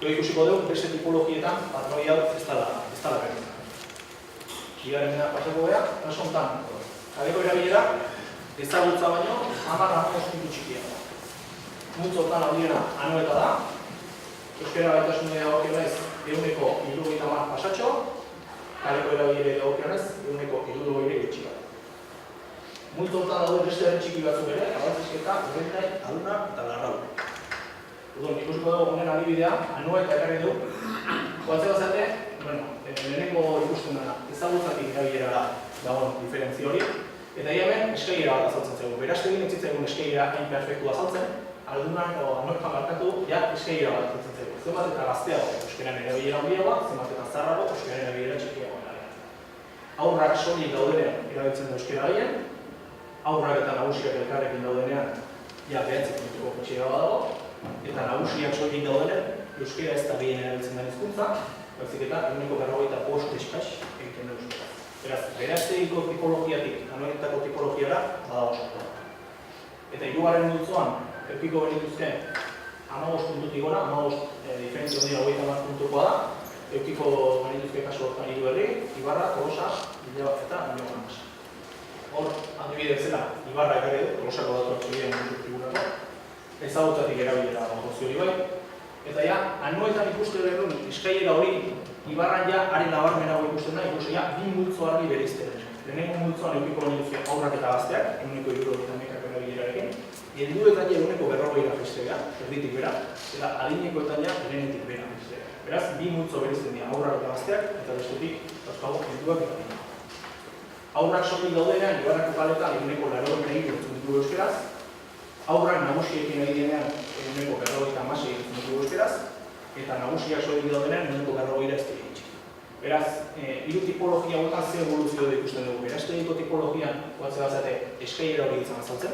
Gero ikusiko dugu, beste tipologietan, patroi hau ez dala berdina. Bigarrena pasako gara, kasu honetan, kaleko erabilera, ezagutza baino, 10 puntu txikia da. Multzotan aldiena anueta da, euskara gaitasunea dagokionez eguneko 70 pasatxo, kaleko erabilera dagokionez eguneko 70 gutxi bat. Multzotan daude beste herri txiki batzuk ere, Abaltzizketa, Urrentai, Aduna eta Larrau. Ikusiko dugu honen adibidea, anueta ekarri dugu. Koatzea bazate, lehenengo ikusten dena, ezagutzatik erabilera dagoen diferentzia hori, eta hemen eskailera bat azaltzen zaigu. Berastegin ez zitzaigun eskailera hain perfektu azaltzen, Aldunak edo anuetan markatu, ja eskailera bat azaltzen zaigu. Zenbat eta gazteago, euskaren erabilera handiagoa, zenbat eta zarrago, euskaren erabilera txikiagoa. Aurrak soilik daudenean erabiltzen da euskara gehien, aurrak eta nagusiak elkarrekin daudenean, ja 9 puntuko gutxiagoa dago, eta nagusiak soilik daudenean, euskara ez da gehien erabiltzen den hizkuntza, baizik eta eguneko 95 eskas egiten da euskara. Beraz, Berastegiko tipologiatik, anuetako tipologiara, badago sortu. Eta hirugarren multzoan, eukiko benituzke 15 puntutik gora, 15 diferentzia hondia 30 puntukoa da, eukiko benituzke kasu hortan hiru herri, Ibarra, Tolosa, Bilbao eta Bilbao. Hor, adibide bezala, Ibarra ekarri du, Tolosako datuak zurien figurako, ezagutzatik erabilera gozio hori bai, eta ja, anuetan ikuste berrun, eskailera hori, Ibarran ja, haren nabarmenago ikusten da, ikusten ja, 2 multzo argi bereizten. Lehenengo multzoan eukiko benituzke aurrak eta gazteak, eguneko 70 erabilerarekin, helduetan ja eguneko 40 festea, erditik bera, eta adinekoetan ja lehenetik bera festea. Beraz, 2 multzo bereizten dira, aurrak eta gazteak, eta bestetik, dauzkago, helduak eta dira. Aurrak soilik daudenean, Ibarrako kaletan eguneko 80 egiten dugu euskeraz, aurrak nagusiekin egitenean eguneko 50 egiten dugu euskeraz, eta nagusiak soilik daudenean eguneko 40 ez dira itxik. Beraz, hiru tipologia hauetan ze evoluzio da ikusten dugu. Berastegiko tipologian, koatzea bazate, eskailera hori ditzen azaltzen.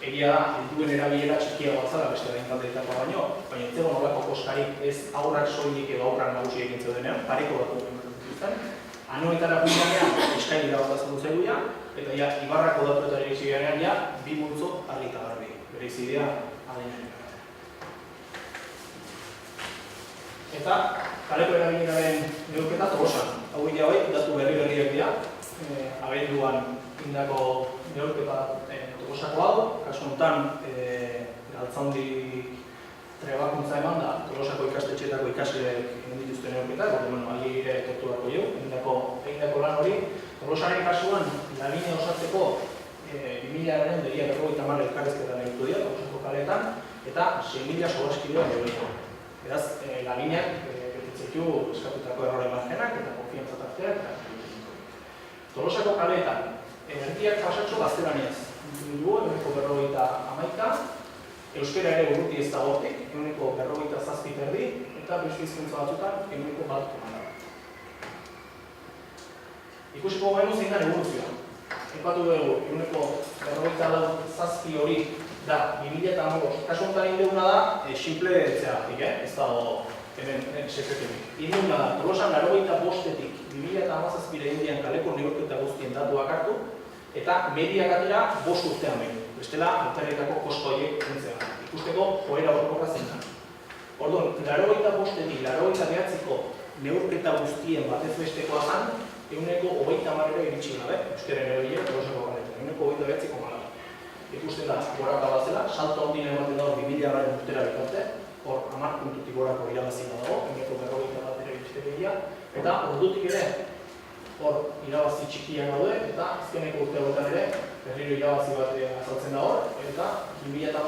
Egia da, helduen erabilera txikiago atzala beste da inkaldeetakoa baino, baina ez zegoen horreko koskarik ez aurrak soilik edo aurrak nagusiak egin zeudenean, pareko datu dituzten. Anuetara guianean, eskailera bat azaldu zailuia, eta ja, Ibarrako datuetara irisi garean, ja, 2 multzo argi eta garbi. Bere izidea, adinean. Eta, kaleko erabileraren neurketa Tolosan. Hau ja bai, datu berri-berriak dira, abenduan indako neurketa Tolosako hau, kasu honetan galtzaundi trebakuntza eman da, Tolosako ikastetxeetako ikasleek egin dituzten neurketa, eta ahi ere torturako jau, egindako lan hori. Tolosaren kasuan, lagina osatzeko 2000-aren begia 50 elkarrezketan egitu dira, Tolosako kaleetan, eta 6.000 solaskideak edo. Beraz, laginak betetzetu eskatutako errore margenak eta konfiantza tarteak. Tolosako kaleetan, erdiak pasatxo gaztelaniaz. Dugu, eguneko 51, euskera ere urruti ez da hortik, eguneko 47 erdi, eta beste hizkuntza batzutan eguneko 1,4. Ikusiko gaitu zein da evoluzioa. Epatu dugu, eguneko 47 hori da, 2015. Kasu honetan egin duguna da, simple etxeagatik, ez dago hemen sekreturik. Egin duguna da, Tolosan 85-etik 2017 egin dian kaleko neurketa guztien datuak hartu, eta mediak atera 5 urtean behin. Bestela, altarrietako kosto horiek entzea. Ikusteko, joera horrekorra zen da. Orduan, 85-etik 89-ko neurketa guztien batez bestekoa zan, 30% iritsi gabe, euskaren erabilera Tolosako kaleetan, 29,4. Ikusten da, goraka bat zela, salto handien ematen dago 2000 urtera bitarte, hor 10 puntutik gorako irabazia dago, 41 iristea, eta ordutik ere, hor irabazi txikiak daude, eta azkeneko urte hauetan ere, berriro irabazi bat azaltzen da hor, eta 2015 eta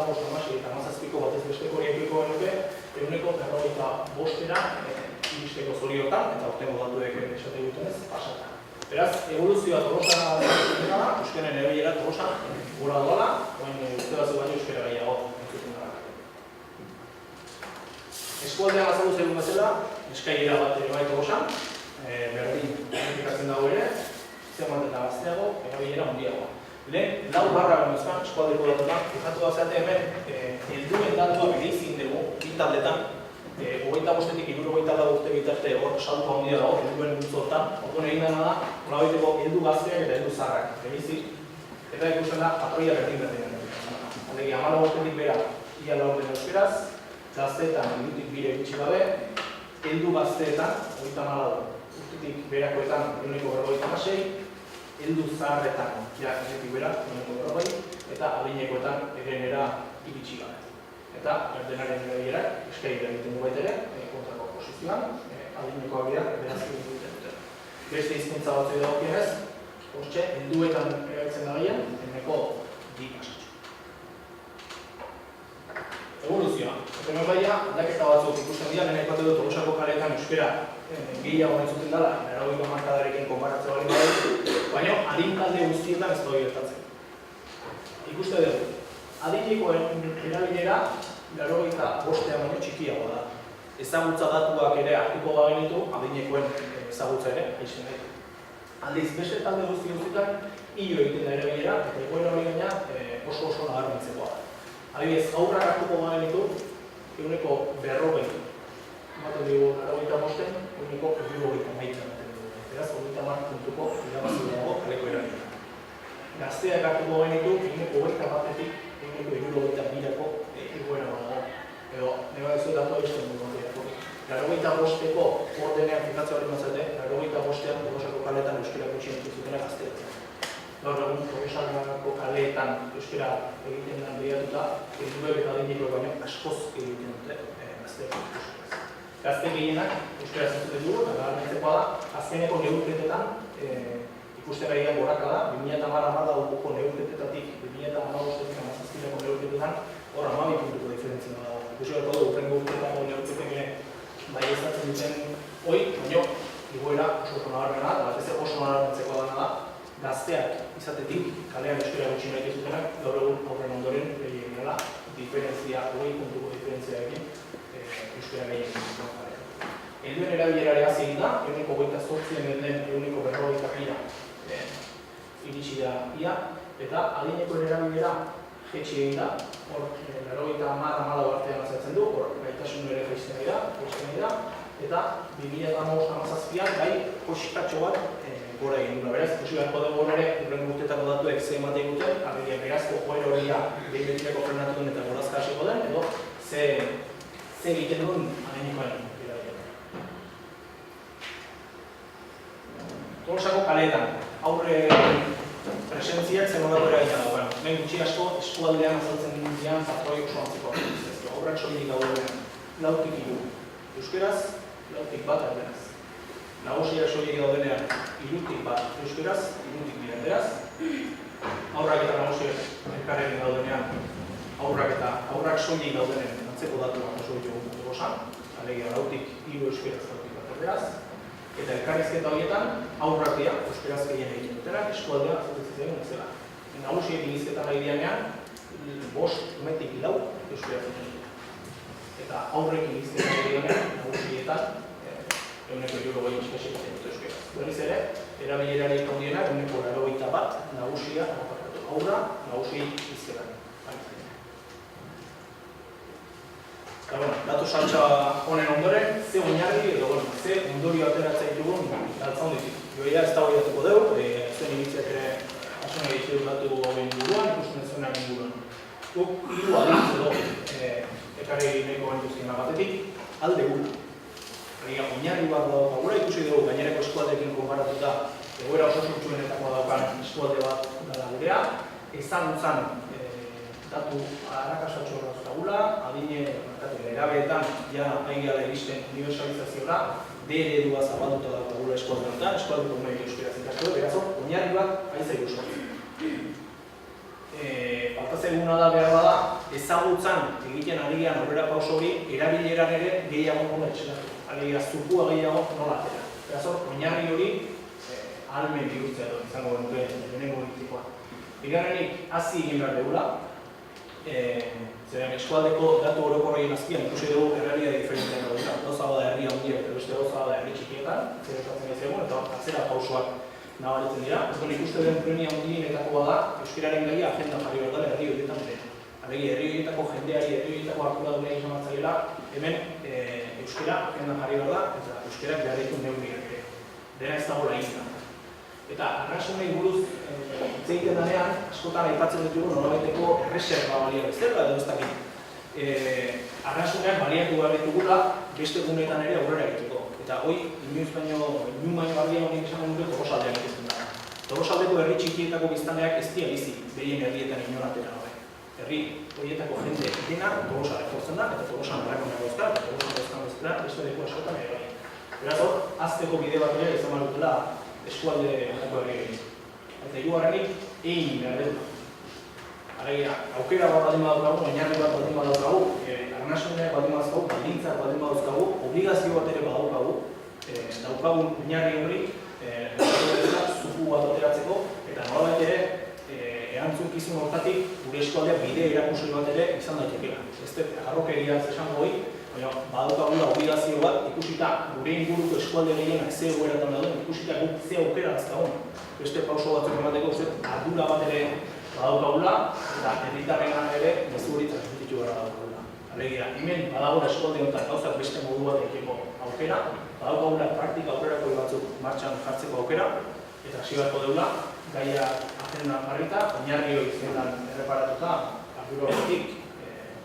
2017ko batez besteko horiekiko genuke, 45%era iristeko zoriotan, eta urtengo datuek esate dutenez, pasata. Beraz, evoluzioa Tolosa da, euskaren erabilera Tolosa gora doala, oain urte batzu baino euskara gehiago entzuten gara. Eskualdean azaldu zegoen bezala, eskailera bat ere bai Tolosan, berdin errepikatzen dago ere, zenbat eta gazteago, erabilera handiagoa. Lehen, 4 genuzkan, eskualdeko datutan, fijatu da zeate hemen, helduen datua bereizin dugu, bi taldetan, 25-etik 74 urte bitarte hor salto handia dago, helduen multzotan, orduan egin dena da, hola baiteko heldu gazteak eta heldu zaharrak, bereizi, eta ikusten da, patroia berdin. Aldegi, 14 urtetik bera, ia laurden euskeraz, gazteetan, hirutik bire gutxi gabe, heldu gazteetan, 34 urtetik berakoetan, 46, heldu zaharretan, hirutik bera, 40, eta adinekoetan erenera iritsi gabe. Eta erdenaren erabilerak eskaira egiten du baitere, kontrako posizioan, adineko abideak berazki egiten duten. Beste hizkuntza batzuk dagokienez, hortxe, helduetan erabiltzen da gehien, eneko 2 pasatxo. Evoluzioa. Hemen baia, aldaketa batzuk ikusten dira, lehen aipatu dut Tolosako kaleetan euskara gehiago entzuten dela, 80 hamarkadarekin konparatzea bali badu, baina adintalde guztietan ez da gertatzen. Ikuste dugu. Adinekoen erabilera 85 baino txikiagoa da. Ezagutza datuak ere hartuko bagenitu, adinekoen ezagutza ere, aixen nahi. Aldiz, beste talde guztietan, hilo egiten da erabilera, eta egoera hori gaina oso nabarmentzekoa da. Adibidez, aurrak hartuko bagenitu, 40. Ematen dugu 85, 70 ematen dugu. Beraz, 30 puntuko irabazi dago kaleko erabilera. Gazteak hartuko bagenitu, 21-etik 72ko egoera dago. Edo, nire ez datua izan dugu handiako. 85ko ordenean fikatzea hori mazate, 85ean Tolosako kaleetan euskara gutxi entzutena gazteak. Gaur egun, Tolosako kaleetan euskara egiten den behatuta, helduek eta adinikoek baino askoz egiten dute gazteak euskaraz. Gazte gehienak euskara zentzuten dugu, eta garrantzitzekoa da, azkeneko neurketetan ikusten gaian goraka da, 2010-2011ko neurketetatik 2015-2017ko neurketetan hor 12 puntuko diferentzia dago. Ikusi dugu, urrengo urtetako neurketen ere bai ezatzen duten hoi, baino igoera oso nabarmena da, batez oso nabarmentzeko dana da, gazteak izatetik kalean euskara gutxi nahi zutenak, gaur egun aurren ondoren gehiagela diferentzia, 20 puntuko diferentziarekin euskara gehiagin kalean. Helduen erabilerarea egin da, 28 den 40 iritsi da ia, eta adineko erabilera jetxi egin da, hor 90-14 artean azaltzen du, hor gaitasun ere jaisten da, eta 2015-2017an gai poxikatxo bat gora egin duna. Beraz, posigarko dugu ere, urrengo urtetako datuek ze ematen duten, berazko joera horia behin-betireko frenatu duen eta gorazka hasiko den, edo ze egiten duen adinekoen erabilera. Tolosako kaleetan, aurre presentziak zen horako eragina da. Hemen gutxi asko eskualdean azaltzen dian patroi oso antzeko. Aurrak soilik daudenean, 4-3. Euskeraz, 4-1 erderaz. Nagusiak soilik daudenean, 3-1 euskeraz, 3-2 erderaz. Aurrak eta nagusiak elkarrekin daudenean, aurrak soilik daudenen antzeko datuak oso ditugu gogosan, alegia 4-3 euskeraz, 4-1 erderaz. Eta elkarrizketa horietan, aurrak dira, euskeraz gehien egiten dutenak, eskualdean azatetzen zen zela. Nagusiekin izketan nahi dianean, 5-4 euskeraz egiten dute. Eta aurrekin izketan nahi dianean, nagusietan, 160 egiten dute euskeraz. Berriz ere, erabilerarik handienak, 181 nagusia, aurra, nagusi izketan. Eta, datu saltza honen ondoren, ze oinarri edo, ze ondorio ateratzea ditugun galtzan ditik. Joia ez da hori datuko dugu, zuen initziak ere asuna egitzu datu hauen inguruan, ikusten zuenak inguruan. Guk, hiru aditz edo, ekarri nahiko gentuzien batetik, alde guk. Oinarri bat daukagula, ikusi dugu gainerako eskualdeekin konparatuta egoera oso zurtsuenetakoa daukan eskualde bat dela gurea, ezagutzan datu arrakasatxo dauzkagula, adine nerabeetan ja aigeala iristen universalizazioa, D eredua zabalduta daukagula eskualde honetan, eskualdeko umei euskaraz ikastu, beraz oinarri bat aiza sortzen. Falta zeguna da behar bada, ezagutzan egiten ari gehan aurrera pauso hori, erabileran ere gehiago nola etxelatu. Alegia, zurkua gehiago nola atera. Beraz hor, oinarri hori ahalmen bihurtzea edo izango genuke lehenengo ditikoa. Bigarrenik, hasi egin behar dugula, zeren eskualdeko datu orokorrien azpian ikusi dugu errealia diferentean gaudela. Gauza bada herri handiak eta beste gauza bada herri txikietan, zeretatzen ez egun, eta atzera pausoak nabaritzen dira. Ez ikuste den premia handienetakoa da, euskararen gaia agenda jarri behar dela herri horietan ere. Alegia, herri horietako jendeari, herri horietako arduradunei izan batzaiela, hemen euskara agenda jarri behar da, eta euskarak behar ditu neurriak ere. Dena ez dago lainka. Eta arrasunei buruz hitz egiten denean, askotan aipatzen ditugu nolabaiteko erreserba balia bezala edo ez dakit. Arrasuneak baliatu behar ditugula beste guneetan ere aurrera egiteko. Eta hoi, inoiz baino gardia honik esan genuke Tolosaldean ikusten da. Tolosaldeko herri txikietako biztanleak ez dira bizi behien herrietan inoratera hori. Herri horietako jende dena Tolosa etortzen da, eta Tolosan errakonak dauzka, eta Tolosan dauzkan bezala beste leku askotan ere bai. Beraz hor, azteko bide bat ere izan dutela eskualde honetako herri. Eta hirugarrenik, egin behar dugu. Alegia, aukera bat baldin badaukagu, oinarri bat baldin badaukagu, arnasuneak baldin badaukagu, baldintzak baldin badaukagu, obligazio bat ere badaukagu, daukagun oinarri hori, zuku bat ateratzeko, eta nolabait ere, erantzukizun hortatik, gure eskualdeak bide erakusle bat ere izan daitekeela. Ez dut, harrokeriaz esango hori, baina badaukagula obligazio bat, ikusita gure inguruko eskualde gehienak ze egoeratan dauden, ikusita guk ze aukera azkagun. Beste pauso batzuk emateko, ardura bat ere badaukagula, eta herritarrengan ere mezu hori transmititu gara badaukagula. Alegia, hemen badagoela eskualde honetan gauzak beste modu bat egiteko aukera, badaukagula praktika aurrerako batzuk martxan jartzeko aukera, eta hasi beharko deula, gaia agendan jarrita, oinarri hori zenetan erreparatuta, ardura horretik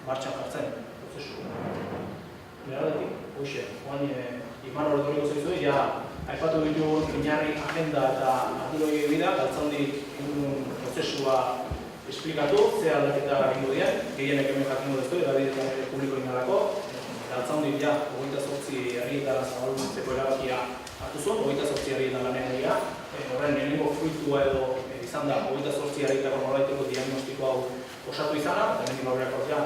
martxan jartzen prozesu. Berardetik, hoxe, oain Imanol etorriko zaizue, ja aipatu ditugun oinarri agenda eta arduroi bida, galtzondik egin prozesua esplikatu, ze aldaketa egingo dien, gehienek hemen jakingo deztu, edabidetan ere publiko inalako, galtzondik ja 28 herrietan zabaldutzeko erabakia hartu zuen, 28 herrietan lanean dira, horren lehenengo fruitua edo izan da 28 herrietako nolabaiteko diagnostiko hau osatu izana, eta hemendik aurrerako ja.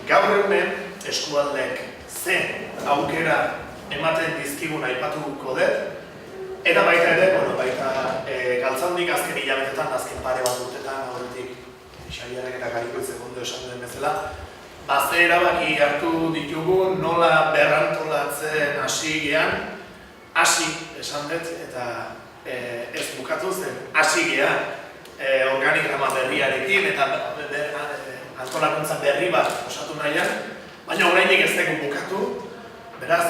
Gaur egunen eskualdek ze aukera ematen dizkigun aipatuko dut, eta baita ere, baita galtzondik azken hilabetetan, azken pare bat urtetan, horretik Xabiarek eta Garikoitzek ondo esan duen bezala, ze erabaki hartu ditugu nola berrantolatzen hasi gean, hasi esan dut, eta ez bukatu zen, hasi gean organigrama berriarekin eta antolakuntza berri bat osatu nahian, baina oraindik ez dugu bukatu, beraz,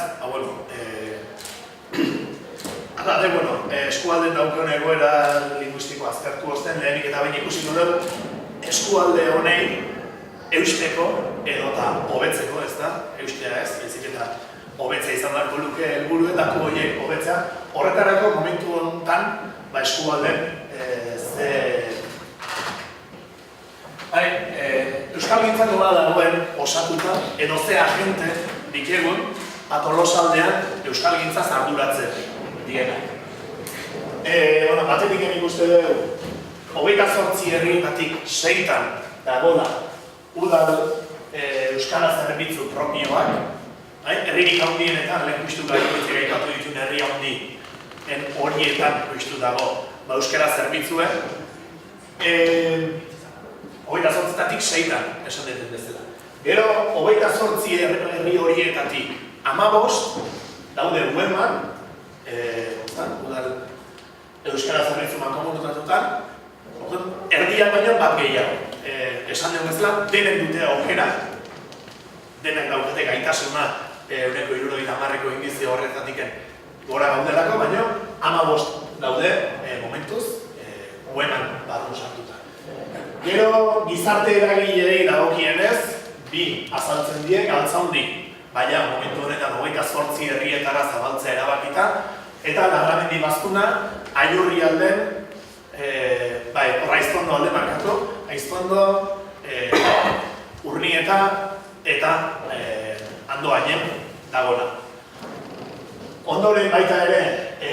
eskualden daukeon egoera linguistikoa aztertu osten, lehenik eta behin ikusiko dugu, eskualde honei eusteko edota hobetzeko, ez da? Eustea ez, bezik eta hobetzea izan beharko luke helburuetako horiek hobetzea. Horretarako momentu honetan, eskualden Euskalgintzako dagoen osatuta edo ze agente dikegun Tolosaldean euskalgintzaz arduratzen diena. Batetik egin ikuste dugu, 28 herrietatik 6-tan dagoela udal euskara zerbitzu propioak, herririk handienetan lehen justu Garikoitzek aipatu dituen herri handien horietan justu dago euskara zerbitzuen. 28-tatik 6-tan esan deten bezala. Gero, 28 herri horietatik 15 daude Ueman, udal euskara zerbitzu mankomunutatutan, erdiak baino bat gehiago. Esan den bezala, denen dute aukera, denen daukete gaitasuna, eureko 70ko indizio horretatiken gora gaudelako, baina 15 daude momentuz, buenan barru sartuta. Gero gizarte eragileei dagokienez, bi azaltzen die Galtzaundi, baina momentu honetan 28 herrietara zabaltzea erabakita, eta Larramendi Bazkuna Aiurri alden, Aiztondo alde markatu, Aiztondo, Urnieta eta Andoainen dagoela. Ondoren baita ere,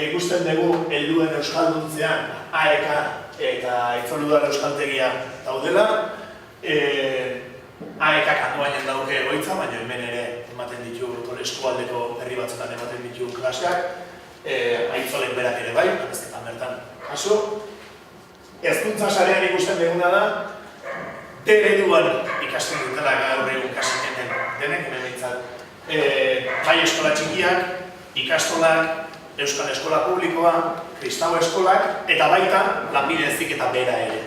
ikusten dugu helduen euskalduntzean AEK eta Itzoludar Euskaltegia daudela. AEK-ak Andoainen dauke egoitza, baina hemen ere ematen ditu eskualdeko herri batzuetan ematen ditu klaseak. Aitzolen berak ere bai, ezketan bertan jaso. Hezkuntza sarean ikusten duguna da, D-ereduan ikasten dutela gaur egun kasiketen denek, hemen behintzat. Bai eskola txikiak, ikastolak, Euskal Eskola Publikoa, Kristau Eskolak, eta baita lanbide heziketa bera ere.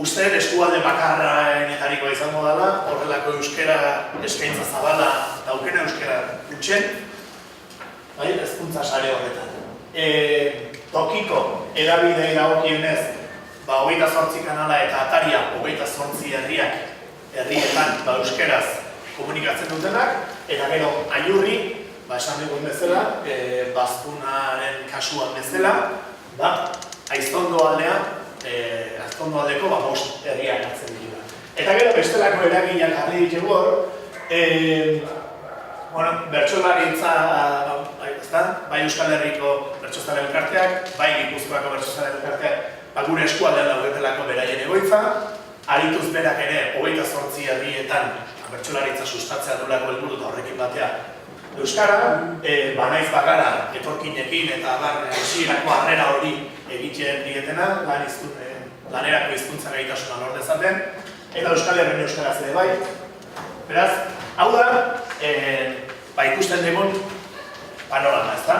Uste eskualde bakarraenetarikoa izango dela, horrelako euskera eskaintza zabala daukena euskera gutxen, hezkuntza sare horretan. Tokiko edabidei dagokienez, 28 kanala eta ataria 28 herrietan euskeraz komunikatzen dutenak, eta gero Aiurri, esan dugun bezala, Bazkunaren kasuan bezala, Aiztondo aldeko 5 herriak hartzen dira. Eta gero bestelako eragileak jarri ditugu hor, bertsolaritza, bai Euskal Herriko bertsozale elkarteak, bai Gipuzkoako bertsozale elkarteak, gure eskualdean daudetelako beraien egoitza, arituz berak ere 28 herrietan bertsolaritza sustatzea duelako helburu eta horrekin batea euskara, banaiz bagara etorkinekin eta hasierako harrera hori egiten dietena, lanerako hizkuntza gaitasuna lor dezaten, eta Euskal Herrien euskaraz ere bai. Beraz, hau da, ikusten dugun panorama, ezta?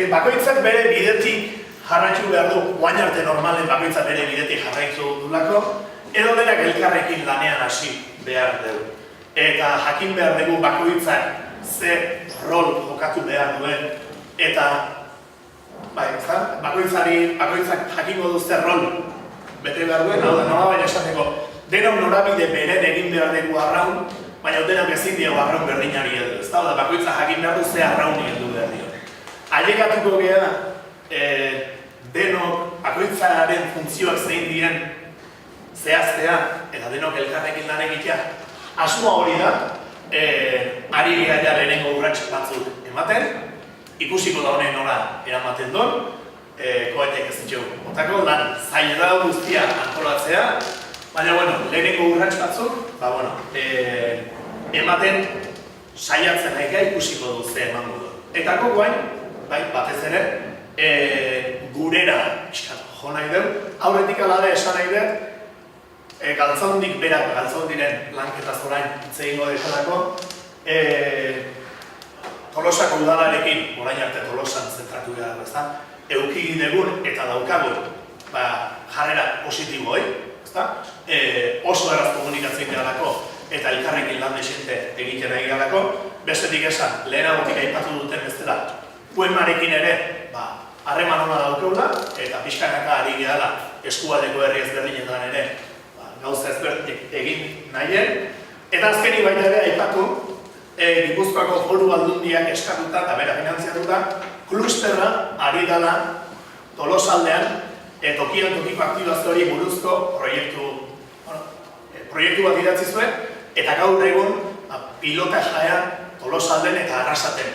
Bakoitzak bere bidetik jarraitu behar du, guain arte normalen bakoitzak bere bidetik jarraitu duelako, edo denak elkarrekin lanean hasi behar dugu. Eta jakin behar dugu bakoitzak ze rol jokatu behar duen, eta bakoitzak jakingo du ze rol bete behar duen, hau da, baina esateko, denok norabide beren egin behar dugu arraun, baina denok ezin diegu arraun berdinari heldu. Ez da, bakoitzak jakin behar du ze arrauni heldu behar dio. Ailegatuko geha, denok bakoitzaren funtzioak zein diren zehaztea, eta denok elkarrekin lan egitea, asmoa hori da, ari gaia lehenengo urrats batzuk ematen, ikusiko da honen nola eramaten duen, koetek ez ditugu botako, lan zaila da guztia antolatzea, baina lehenengo urrats batzuk, ematen saiatzen nahi ikusiko du ze emango du. Eta guain, batez ere, gurera jo nahi dugu, aurretik alade esan nahi dut, Galtzaundik berak, Galtzaundiren lanketaz orain hitz egingo desalako, Tolosako udalarekin, orain arte Tolosan zentratu behar da, eduki dugun eta daukagun jarrera positibo hori, oso erraz komunikatzen gehalako eta elkarrekin lan desente egiten ari gehalako, bestetik esan, lehenagotik aipatu duten ez dela, Uemarekin ere, harreman hona daukagula, eta pixkanaka ari gehala eskualdeko herri ezberdinetan ere, gauza ezberdinek egin nahien, eta azkeni baita ere aipatu Gipuzkoako Foru Aldundiak eskatuta eta bera finantziatuta klusterra ari dela Tolosaldean tokian tokiko aktibazio hori buruzko proiektu bat idatzi zuen, eta gaur egun pilota jaea Tolosalden eta Arrasaten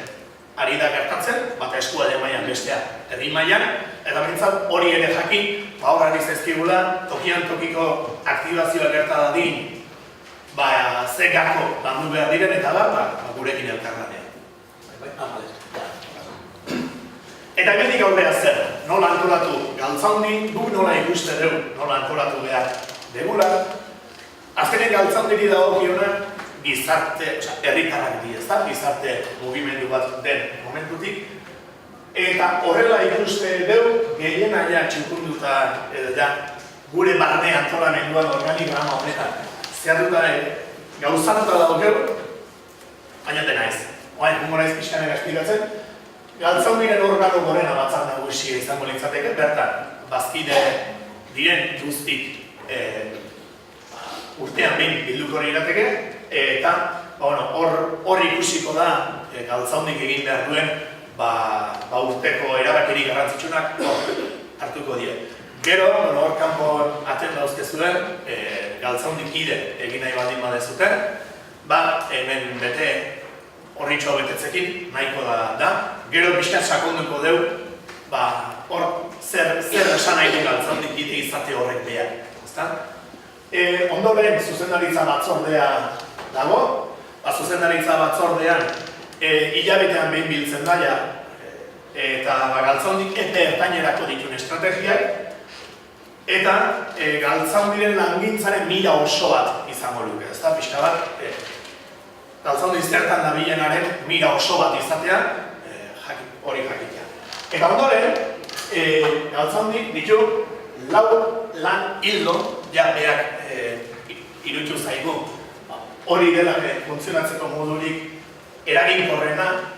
ari da gertatzen, bata eskualde mailan bestea herri mailan, eta behintzat hori ere jakin, hor ari zaizkigula, tokian tokiko aktibazioa gerta dadin, ze gako landu behar diren eta gurekin elkarlanean. Eta hemendik aurrea zer, nola antolatu Galtzaundi, guk nola ikuste dugu, nola antolatu behar degula. Azkenen Galtzaundiri dagokiona gizarte, herritarrak di, ezta? Gizarte mugimendu bat den momentutik. Eta horrela ikuste dugu, gehiena txukunduta gure barne antolamenduan organigrama honetan. Zeratuta gauzatuta daukeu, baina dena ez. Oain, jungo naiz pixkanera esplikatzen, Galtzaudiren organo gorena batzar nagusia izango litzateke, bertan, bazkide diren guztik urtean behin bilduko lirateke, eta hor ikusiko da Galtzaundik egin behar duen urteko erabakirik garrantzitsunak hartuko die. Gero, hor kanpoan aten dauzkezuen, Galtzaundik kide egin nahi baldin badezuten, hemen bete horritxo betetzekin nahiko da. Gero pixkat sakonduko deu, hor zer esan nahi den Galtzaundik kide izate horrek behar. Ondoren, zuzendaritza batzordea dago, zuzendaritza batzordean hilabetean behin biltzen daia, eta Galtzaundik epe ertainerako dituen estrategiak, eta Galtzaundiren langintzaren mila oso bat izango luke, ezta pixka bat, Galtzaundi zertan dabilenaren mila oso bat izatea, hori jakitea. Eta ondoren, Galtzaundik ditu lau lan hildo, berak iruditu zaigu, hori dela funtzionatzeko modurik eraginkorrena.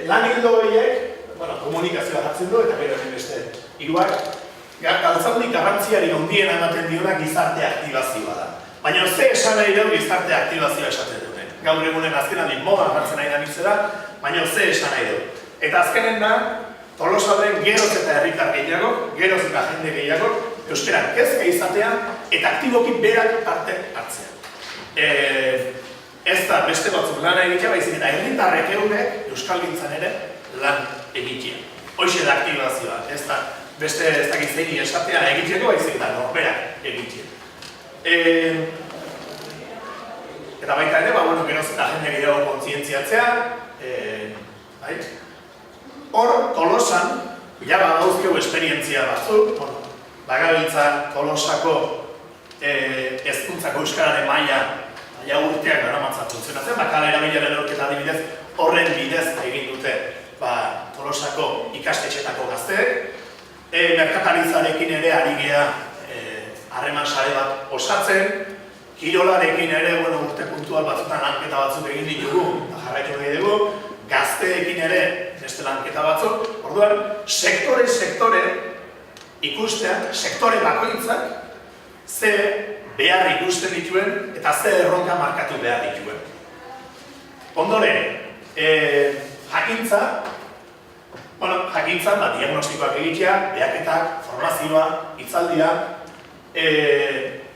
Lan hildo horiek, komunikazioa hartzen du, eta gero beste hiruak, Galtzaundik garrantziari ondiena ematen diona gizarte aktibazioa da. Baina ze esan nahi dugu gizarte aktibazioa esaten duten. Gaur egunen azkenan modan hartzen nahi nabitzera, baina ze esan nahi dugu. Eta azkenen da, Tolosalden geroz eta herritar gehiago, geroz eta jende gehiago, euskaran kezka izatea eta aktiboki berak parte hartzea. Ez da beste batzuk lana egitea, baizik eta herritarrek eunek euskalgintzan ere lan egitea. Hoxe da aktibazioa, ez da beste ez dakit zeini esatea egiteko, baizik eta norberak egitea. Eta baita ere, geroz eta jende gehiago kontzientziatzea, hor, Tolosan, badauzkegu esperientzia batzuk, bagabiltza Tolosako hezkuntzako euskararen maila urteak garamatza funtzionatzen, kala erabilaren lorketa adibidez, horren bidez egin dute Tolosako ikastetxetako gazteek, merkataritzarekin ere ari gea harreman sare bat osatzen, kirolarekin ere urte puntual batzutan lanketa batzuk egin ditugu, jarraitu nahi dugu, gazteekin ere beste lanketa batzuk, orduan, sektore ikustean, sektore bakoitzak, ze behar ikusten dituen eta ze erronka markatu behar dituen. Ondoren, jakintzan, diagnostikoak egitea, behaketak, formazioa, hitzaldia,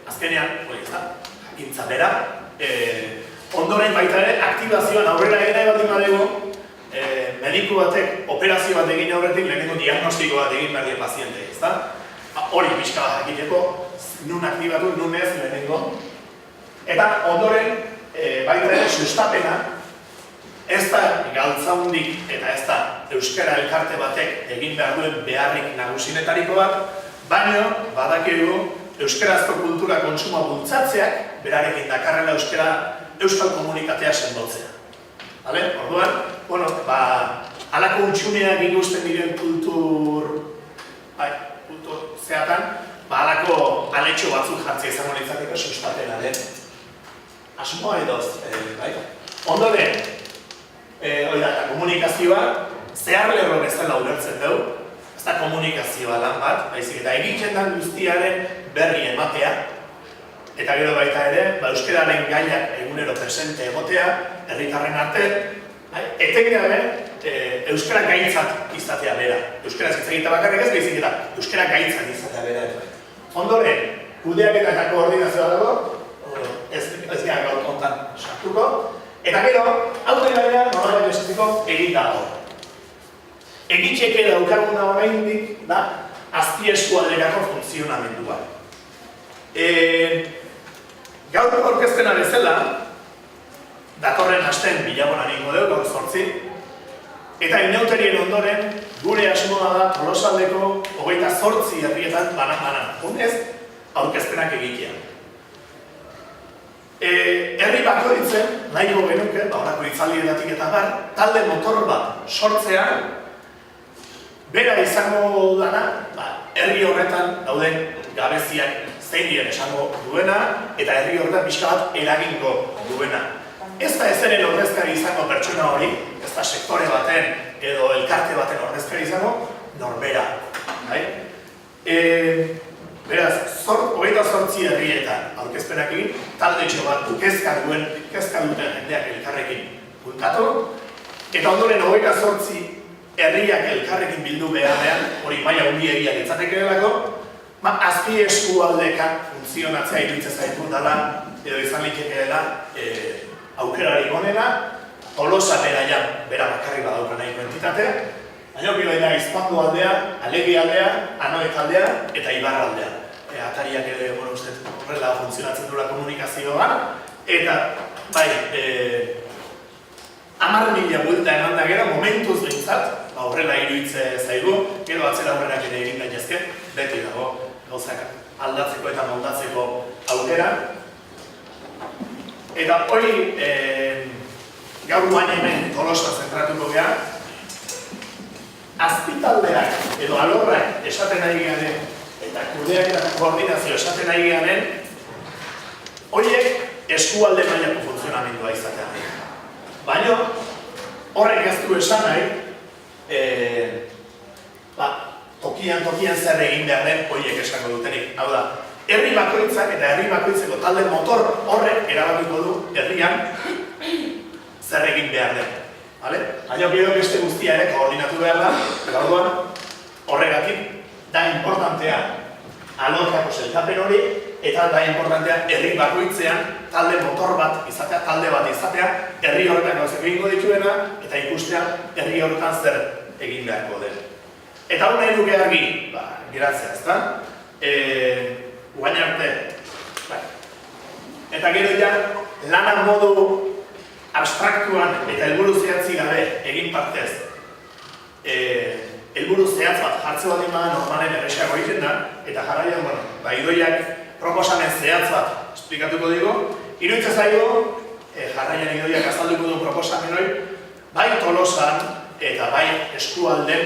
azkenean, jakintza bera, ondoren baita ere, aktibazioan aurrera egin nahi baldin badego, mediku batek operazio bat egin aurretik lehenengo diagnostiko bat egin behar die pazientei, ezta? Hori pixka bat jakiteko, nun aktibatu, nun ez lehenengo. Eta ondoren, baita ere, sustapena, ez da Galtzaundik eta ez da euskara elkarte batek egin behar duen beharrik nagusinetariko bat, baina badakigu euskarazko kultura kontsumoa bultzatzeak berarekin dakarrela euskal komunikatea sendotzea. Orduan, halako utxuneak ikusten diren kultur zeatan, halako aletxo batzuk jartzea izango litzateke sustapenaren asmoa edoz. Ondoren, komunikazioa zehar lerro bezala ulertzen dugu, ez da komunikazioa lan bat, baizik eta egiten den guztiaren berri ematea, eta gero baita ere, euskararen gaiak egunero presente egotea, herritarren arte, etengabe euskara gaitzat izatea bera. Euskara hitz egiten bakarrik ez, baizik eta euskara gaitzat izatea bera. Ondoren, kudeaketa eta koordinazioa dago, ez gara gaur kontan sartuko, eta gero, hau dela nolabait esateko egitago. Egitxeke daukaguna oraindik da azpieskualderako funtzionamendua. Gaur aurkezpena bezala, datorren hasten bilabonan egingo dugu, gaur 8, eta inauterien ondoren gure asmoa da Tolosaldeko 28 herrietan banan-banan. Honez, aurkezpenak egitea. Herri bakoitzen, nahiko genuke, horako hitzaldietatik eta bar, talde motor bat sortzea, bera izango dana, herri horretan dauden gabeziak zein dien esango duena, eta herri horretan pixka bat eragingo duena. ez da ezeren ordezkari izango pertsona hori, ez da sektore baten edo elkarte baten ordezkari izango, norbera. Beraz, 28 herrietan aurkezpenak egin, taldetxo bat kezka duten jendeak elkarrekin puntatu, eta ondoren 28 herriak elkarrekin bildu beharrean, hori maila handiegia litzatekeelako, azpi eskualdeka funtzionatzea iruditzen zaitu dela, edo izan litekeela aukerari gonena, Tolosa bera bakarrik badauka nahiko entitatea, baina hori da Izpando aldea, Alegi aldea, Anoet aldea eta Ibarra aldea. Atariak ere, uste, horrela funtzionatzen duela komunikazioa, eta, bai, 10.000 buelta eman da gero, momentuz behintzat, horrela iruditze zaigu, gero atzera aurrenak ere egin daitezke, beti dago, gauzak aldatzeko eta moldatzeko aukera. Eta hori, gaur guain hemen Tolosa zentratuko geha, azpitaldeak edo alorrak esaten ari garen, eta kudeak eta koordinazio esaten ari garen, horiek eskualde mailako funtzionamendua izatean. Baina, horrek ez du esan nahi, tokian zer egin behar den horiek esango dutenik. Hau da, herri bakoitzak eta herri bakoitzeko talde motor horrek erabakiko du herrian zer egin behar den. Baina, gero beste guztia ere koordinatu behar da, eta orduan, horregatik, da importantea alorkako selkapen hori, eta da importantea herri bakoitzean talde motor bat izatea, talde bat izatea, herri horretan gauzak egingo dituena, eta ikustea herri horretan zer egin beharko den. Eta hori nahi duke argi, geratzea, ezta? Guain arte. Eta gero ja, lanak modu abstraktuan eta helburu zehatzi gabe egin partez, helburu zehatz bat jartze bat ima normalen erresago egiten da, eta jarraian, Idoiak proposamen zehatz bat esplikatuko digo, iruditzen zaigu, jarraian Idoiak azalduko du proposamen hori, bai Tolosan eta bai eskualden,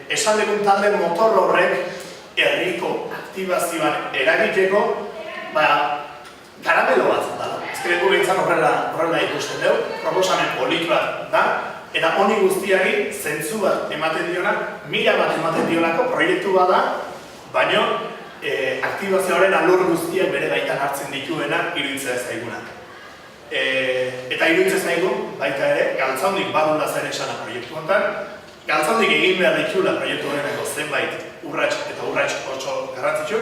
esan dekun talde motor horrek herriko aktibazioan eragiteko, karamelo bat dela. Ezkereko behintzan horrela ikusten dugu, proposamen polit bat da, eta honi guztiari zentzu bat ematen diona, mila bat ematen diolako proiektu bat da, baina aktibazioaren alor guztiak bere baitan hartzen dituena iruditzea zaiguna. Eta iruditzea zaigu, baita ere, Galtzaundik badula zer esana proiektu honetan, Galtzaundik egin behar ditula proiektu horreneko zenbait urrats eta urrats oso garrantzitsu,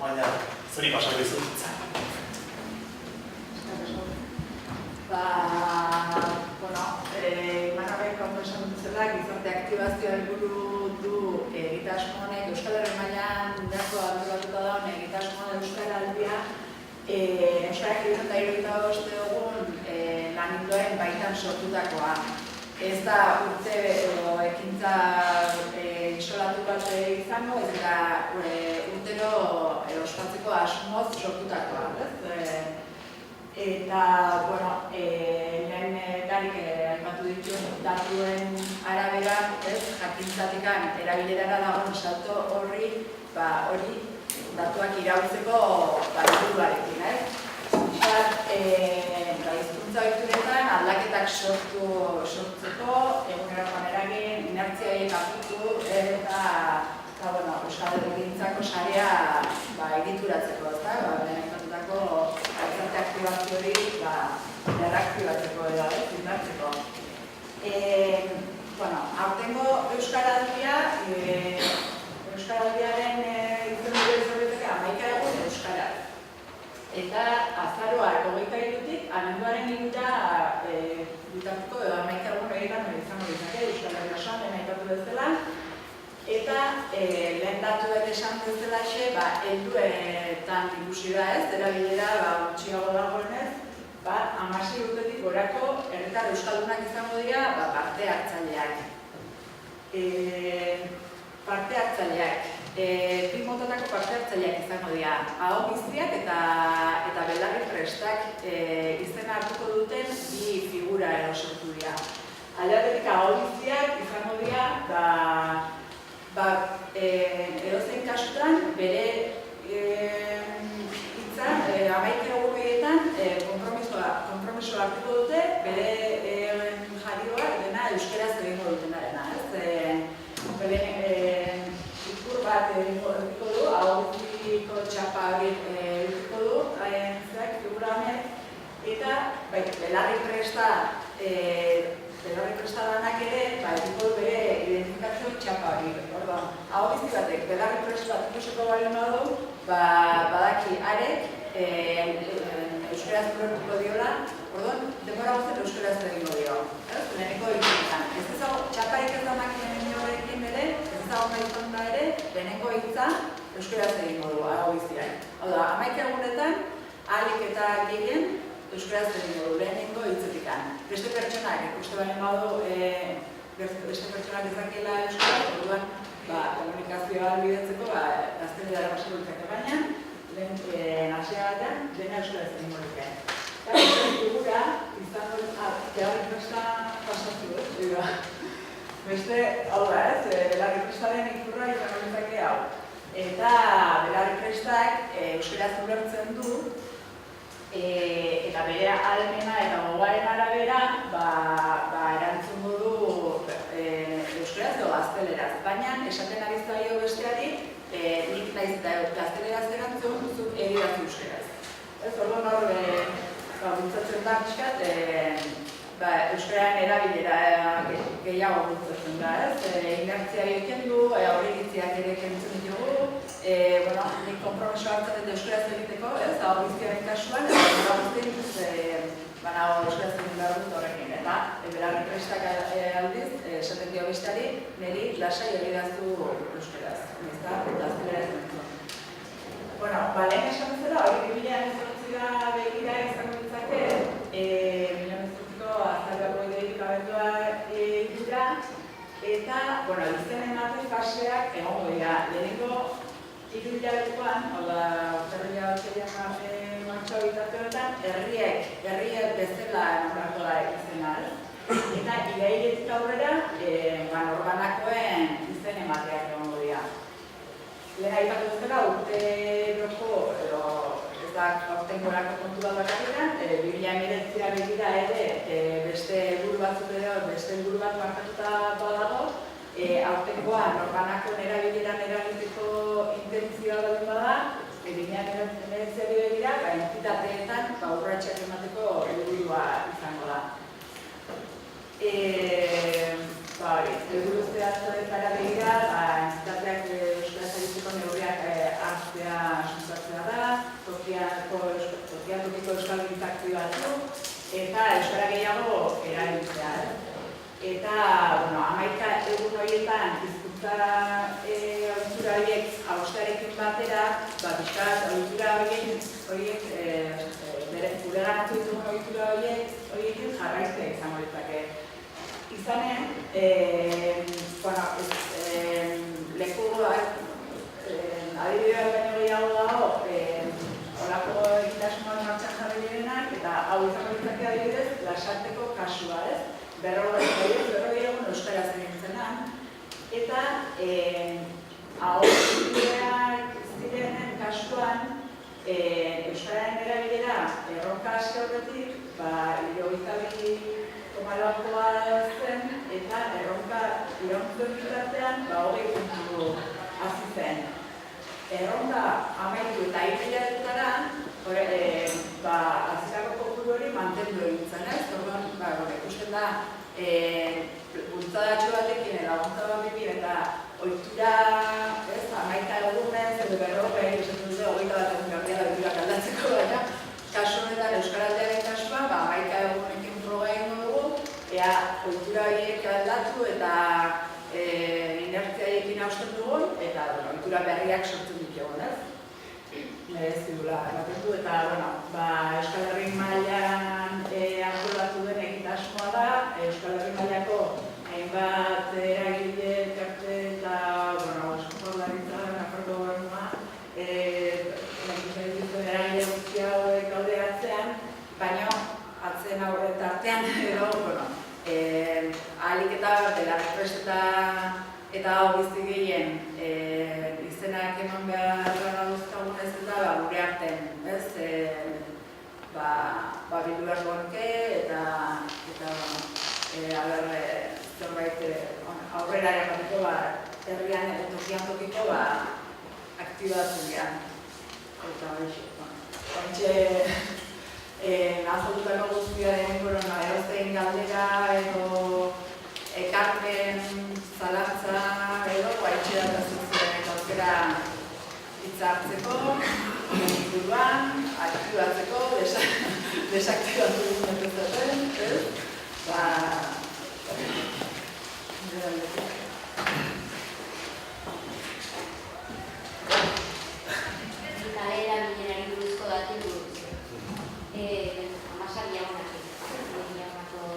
baina zeri pasako izan. Manabek ondo esan duzela, gizarte aktibazioa helburu du egitasmo honek Euskal Herri mailan dako antolatuta daun egitasmo Euskaraldia Euskarak 2023 egun lan ildoen baitan sortutakoa. Ez da urte edo ekintza isolatu bat izango, ez da urtero ospatzeko asmoz sortutakoa. Eta, lehen darik aipatu dituen datuen arabera, jakintzatikan erabilerara dagoen salto horri, hori datuak irautzeko helburuarekin. Hizkuntza ohituretan aldaketak sortzeko, egunerokoan eragin, inertzia horiek apliku eta Euskal Herrigintzako sarea egituratzeko, lehen aipatutako gizarte aktibazio hori berraktibatzeko edo indartzeko. Aurtengo Euskaraldia, Euskaraldiaren izenbide izorreteke 11 egun Euskara. Eta azaroak 23-tik abenduaren 3 bitarteko edo 11 egun egiten izango ditzake Euskal Herria osoan, lehen aipatu bezala. Eta lehen datuek esan bezalaxe, helduetan ikusi da ez, erabilera gutxiago dagoenez, 16 urtetik gorako herritar euskaldunak izango dira parte hartzaileak. Parte hartzaileak, bi motatako parte hartzaileak izango dira, aho biztiak eta belarri prestak izena hartuko duten bi figura sortu dira. Alde batetik aho biztiak izango dira, edozein kasutan bere hitzan, 11 egun horietan konpromiso hartuko dute, bere jarioak dena euskaraz egingo dutenarena, ikur bat egingo du, hau biziko txapa hori egingo du, figura honek, eta belarri presta danak ere, egingo du bere identifikazio txapa hori. Hau bizi batek, belarri presta bat ikusiko bali badu, badaki arek, euskaraz ulertuko diola, denbora guztien euskaraz egingo dio. Leheneko hitzetan. Ez ezago, txaparik ez da makinen horrekin ere, ez ezago nahi da ere, leheneko hitza euskaraz egingo du, hau biziak. Hau da, 11 egunetan, ahalik eta gehien euskaraz egingo du, lehenengo hitzetikan. Beste pertsonak, ikuste balen badu, beste pertsonak ezakela euskaraz, orduan, komunikazioa albidetzeko, gaztelera pasako ditzake baina, lehen hasia batean, dena euskaraz egingo duke. Eta figura, izan dut, belarri presta pasatu dut, beste, hau da ez, belarri prestaren ikurra izango ditzake hau. Eta belarri prestak euskaraz ulertzen du, eta bere ahalmena eta gogoaren arabera erantzungo du euskaraz edo gazteleraz. Baina, esaten ari zaio besteari, nik naiz eta gazteleraz erantzun, zuk egiraz euskaraz. Ez orduan hor, bultzatzen da pixkat, euskararen erabilera gehiago bultzatzen da, ez? Inertzia egiten du, aurreiritziak ere kentzen ditugu, nik konpromiso hartzen dut euskaraz egiteko, ez? Hau bizkiaren kasuan, eta guztien euskaraz egin behar dut horrekin, eta belarri prestak aldiz, esaten dio besteari, niri lasai egidaztu euskaraz, eta gazteleraz egiten. Lehen esan bezala, hori 2019 begira izango ditzake, 2019ko azalgako ideik abendua dira, eta, izen emate faseak egongo dira. Lehenengo, 3 hilabetekoan, hau da, urterria batzerian martxo bitarteotan, herriek bezala nombrako da izena, eta irailetik aurrera, norbanakoen izen emateak egongo dira. Lehen aipatu duzela, urteroko, ez da, aurtengorako kontu bat bakarrikan, 2019 begira ere beste helburu batzuk edo, beste helburu bat markatuta badago, aurtengoa norbanakoen erabileran eragiteko intentzioa baldin bada, 2019 begira, entitateetan urratsak emateko helburua izango da. Helburu zehatzetara begira, entitateak euskaraz egiteko neurriak hartzea sustatzea da, tokiko euskal gintzakzio batzuk, eta euskara gehiago erabiltzea. Eta, 11 egun horietan hizkuntza ohitura horiek adostearekin batera, pixkat ohitura horiek, gureganatu ditugun ohitura horiekin jarraitzea izango ditzake. Izanen, leku adibidea baino gehiago dago, horako egitasmoan martxan jarri direnak, eta hau izango ditzake adibidez, Lasarteko kasua, ez? 40 egun euskaraz egintzenan, eta ahobideak zirenen kasuan, euskararen erabilera erronka aske horretik, 72,4 zen, eta erronka irauntzen bitartean 20 puntu hasi zen. Erronka amaitu eta hilabetetara, hasierako kopuru hori mantendu egin zen, ez? Orduan, ikusten da, bultzadatxo batekin laguntza bat bikin eta ohitura, ez, 11 egunez, edo 40 esaten dute, 21 egun gardia da ohiturak aldatzeko, baina kasu honetan euskaraldearen kasua, 11 egunekin proba egingo dugu, ea ohitura horiek aldatu eta inertzia horiekin hausten dugun, eta ohitura berriak sortzen ditugun, ez? Zidula ematen du, eta, Euskal Herri mailan antolatu den egitasmoa da, Euskal Herri mailako hainbat eragile elkarte eta, Eusko Jaurlaritza, Nafarroko Gobernua, eragile guzti hauek gaude atzean, baina atzen aurret artean edo, ahalik eta belarri prest eta hau bizti gehien izenak eman behar dauzkagun ez eta gure artean, ez? bildu beharko genuke eta zerbait aurrera eramateko herrian edo tokian tokiko aktibatzen gehan. Eta hortxe azalutako guztiaren inguruan edozein galdera edo ekarpen, zalantza edo haitxe datatzen aukera hitza hartzeko, inguruan, aktibatzeko, desaktibatu dut Kalera bilerari buruzko datu buruz. Amasar jaunako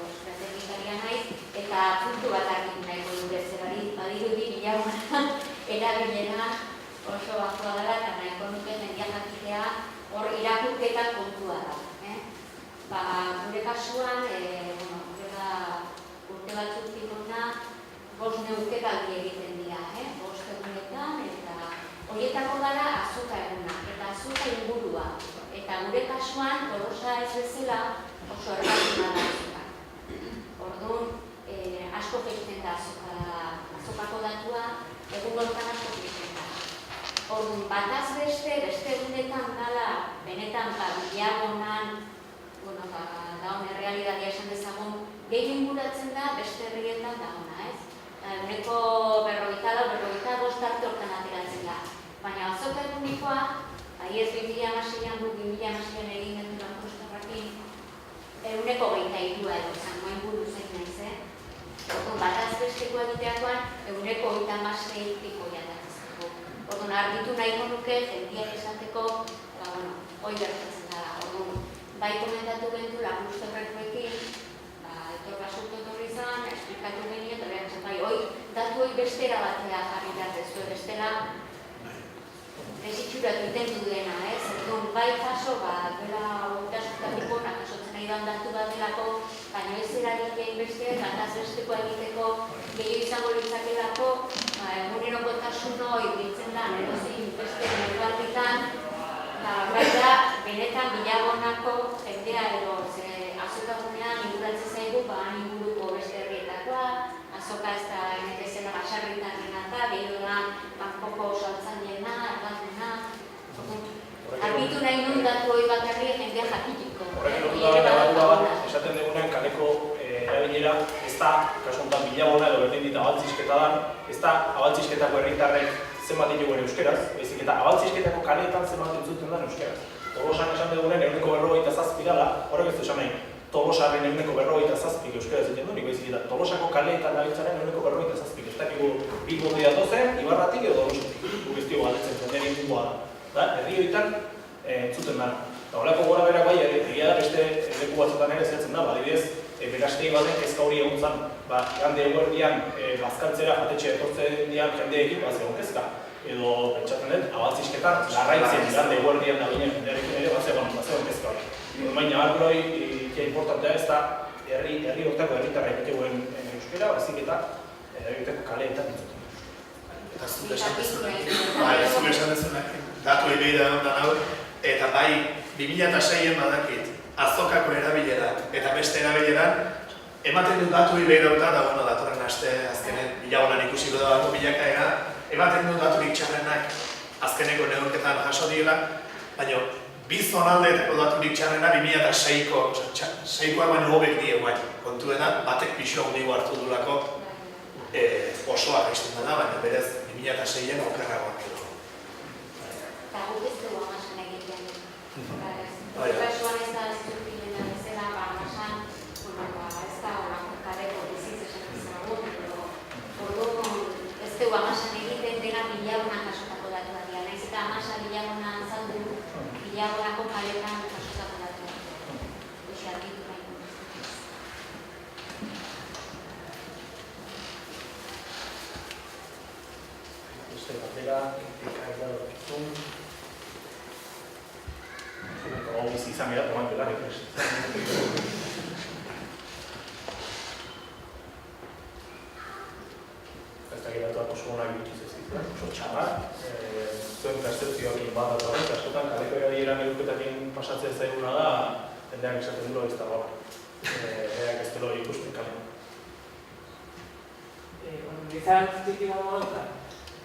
estrategikaria naiz, eta puntu bat argitu nahiko dure zebari, badirudi bilauna erabilera oso bakoa dela eta nahiko nuke mendia jakitea hor irakurketa kontua da. Gure kasuan, urte batzuk hona, 5 neurketaldi egiten dira, 5 egunetan, eta horietako gara azoka eguna, eta azoka ingurua. Eta gure kasuan, Tolosa ez bezala oso erratuna da azoka. Orduan, asko jaisten da azokako datua, egun gortan asko jaisten da. Orduan, bataz beste egunetan dala, benetan bilagonan, daun errealitatea esan dezagun, gehien inguratzen da beste herrietan dauna, ez? Eguneko 45 arte hortan ateratzen da. Baina azoka egunikoa, ez 2006an du 2006an egin gendu Lankostarrakin, eguneko 23 edo zangoen buru zein naiz, Orduan, bataz besteko egiteakoan, eguneko 36 piko jatatzeko. Orduan, argitu nahiko nuke, jendiak esateko, hoi gertatzen dara. Orduan, bai komentatu gendu Lankostarrakoekin, basurtu etorri izan, esplikatu genio, eta behar zen, bai, datu hoi bestera batea jarri behar dezu, bestela desitxuratu itendu dena, ez? Orduan, bai jaso, duela urtasutapiko, nakasotzen nahi doan datu bat delako, baina ez eragitein beste, gataz besteko egiteko gehiago izango litzakelako, egunerokotasun hori ditzen da, edozein beste nerualditan, bai da, benetan bilagonako jendea edo azokagunean inguratzen zaigu, inguruko beste herrietakoa, azoka ez da enetezela basarritarrena eta behiro da banpoko saltzaileena, erbatuna. Arbitu nahi nun datu hori bakarri jendea jakitiko. Horrek lotuta bat, esaten dugunen kaleko erabilera, ez da, kasu honetan bilagona edo berdin dita abaltzisketa da, ez da abaltzisketako herritarrek zenbat ditugu euskeraz, baizik eta abaltzisketako kaleetan zenbat entzuten da euskeraz. Tolosan esan dugunen eguneko 47 dela, horrek ez du esan nahi, Tolosaren eguneko 47 euskera egiten du, nik baizik eta Tolosako kaleetan dabiltzaren eguneko 47. Ez dakigu Bilbotik datozen, Ibarratik edo Donostiatik. Guk ez diogu galdetzen zen ingurua da. Herri horietan entzuten da. Eta horrelako gora berak bai, egia da beste leku batzutan ere zehatzen da, adibidez, berastegi batek ezka hori egun zen, igande eguerdian bazkaltzera jatetxe etortzen dian jendeekin, zegoen kezka. Edo, pentsatzen dut, abaltzisketan, larraitzen igande eguerdian da ginen jendearekin ere, zegoen kezka hori. Baina, alburoi, importantea ez da herri hortako herritarra egitegoen euskera, baizik eta herri hortako kaleetan entzuten. Eta zure esan dezunak, datu behi da hau, eta bai, 2006an badakit, azokako erabilerak eta beste erabileran, ematen dut datu behi dauta, da datorren aste azkenen bilagonan ikusiko dago bilakaera, ematen dut daturik txarrenak azkeneko neurketan jaso diela, baina bi zonaldeetako daturik txarrena 2006koa baino hobek die guai. Kontuena, batek pixo handigo hartu dulako osoa gaizten da, baina berez 2006an okerragoak edo. Eta guk ez dugu amasan egiten. Kasuan ez da ez dut bilena bezala, amasan ez da horako kaleko bizitz esan ezagun, orduan ez dugu amasan egiten dena bilagonak kasotako datu bat dira. Naiz eta amasan bilagona azaldu, bilagonako kaletan kasotako datu bat. Hoxe argitu nahi dut. Beste batera, ikaila dut. Hau bizi izan gara, toman dela, ez da geratuak oso honak dutiz ez ditu, oso txarra. Zuen percepzioakin bat datorren, askotan kaleko erabileran eduketakin pasatzen zaiguna da, jendeak esaten dut ez dago, berak ez delo ikusten kalean. Nizan zitiko moduta,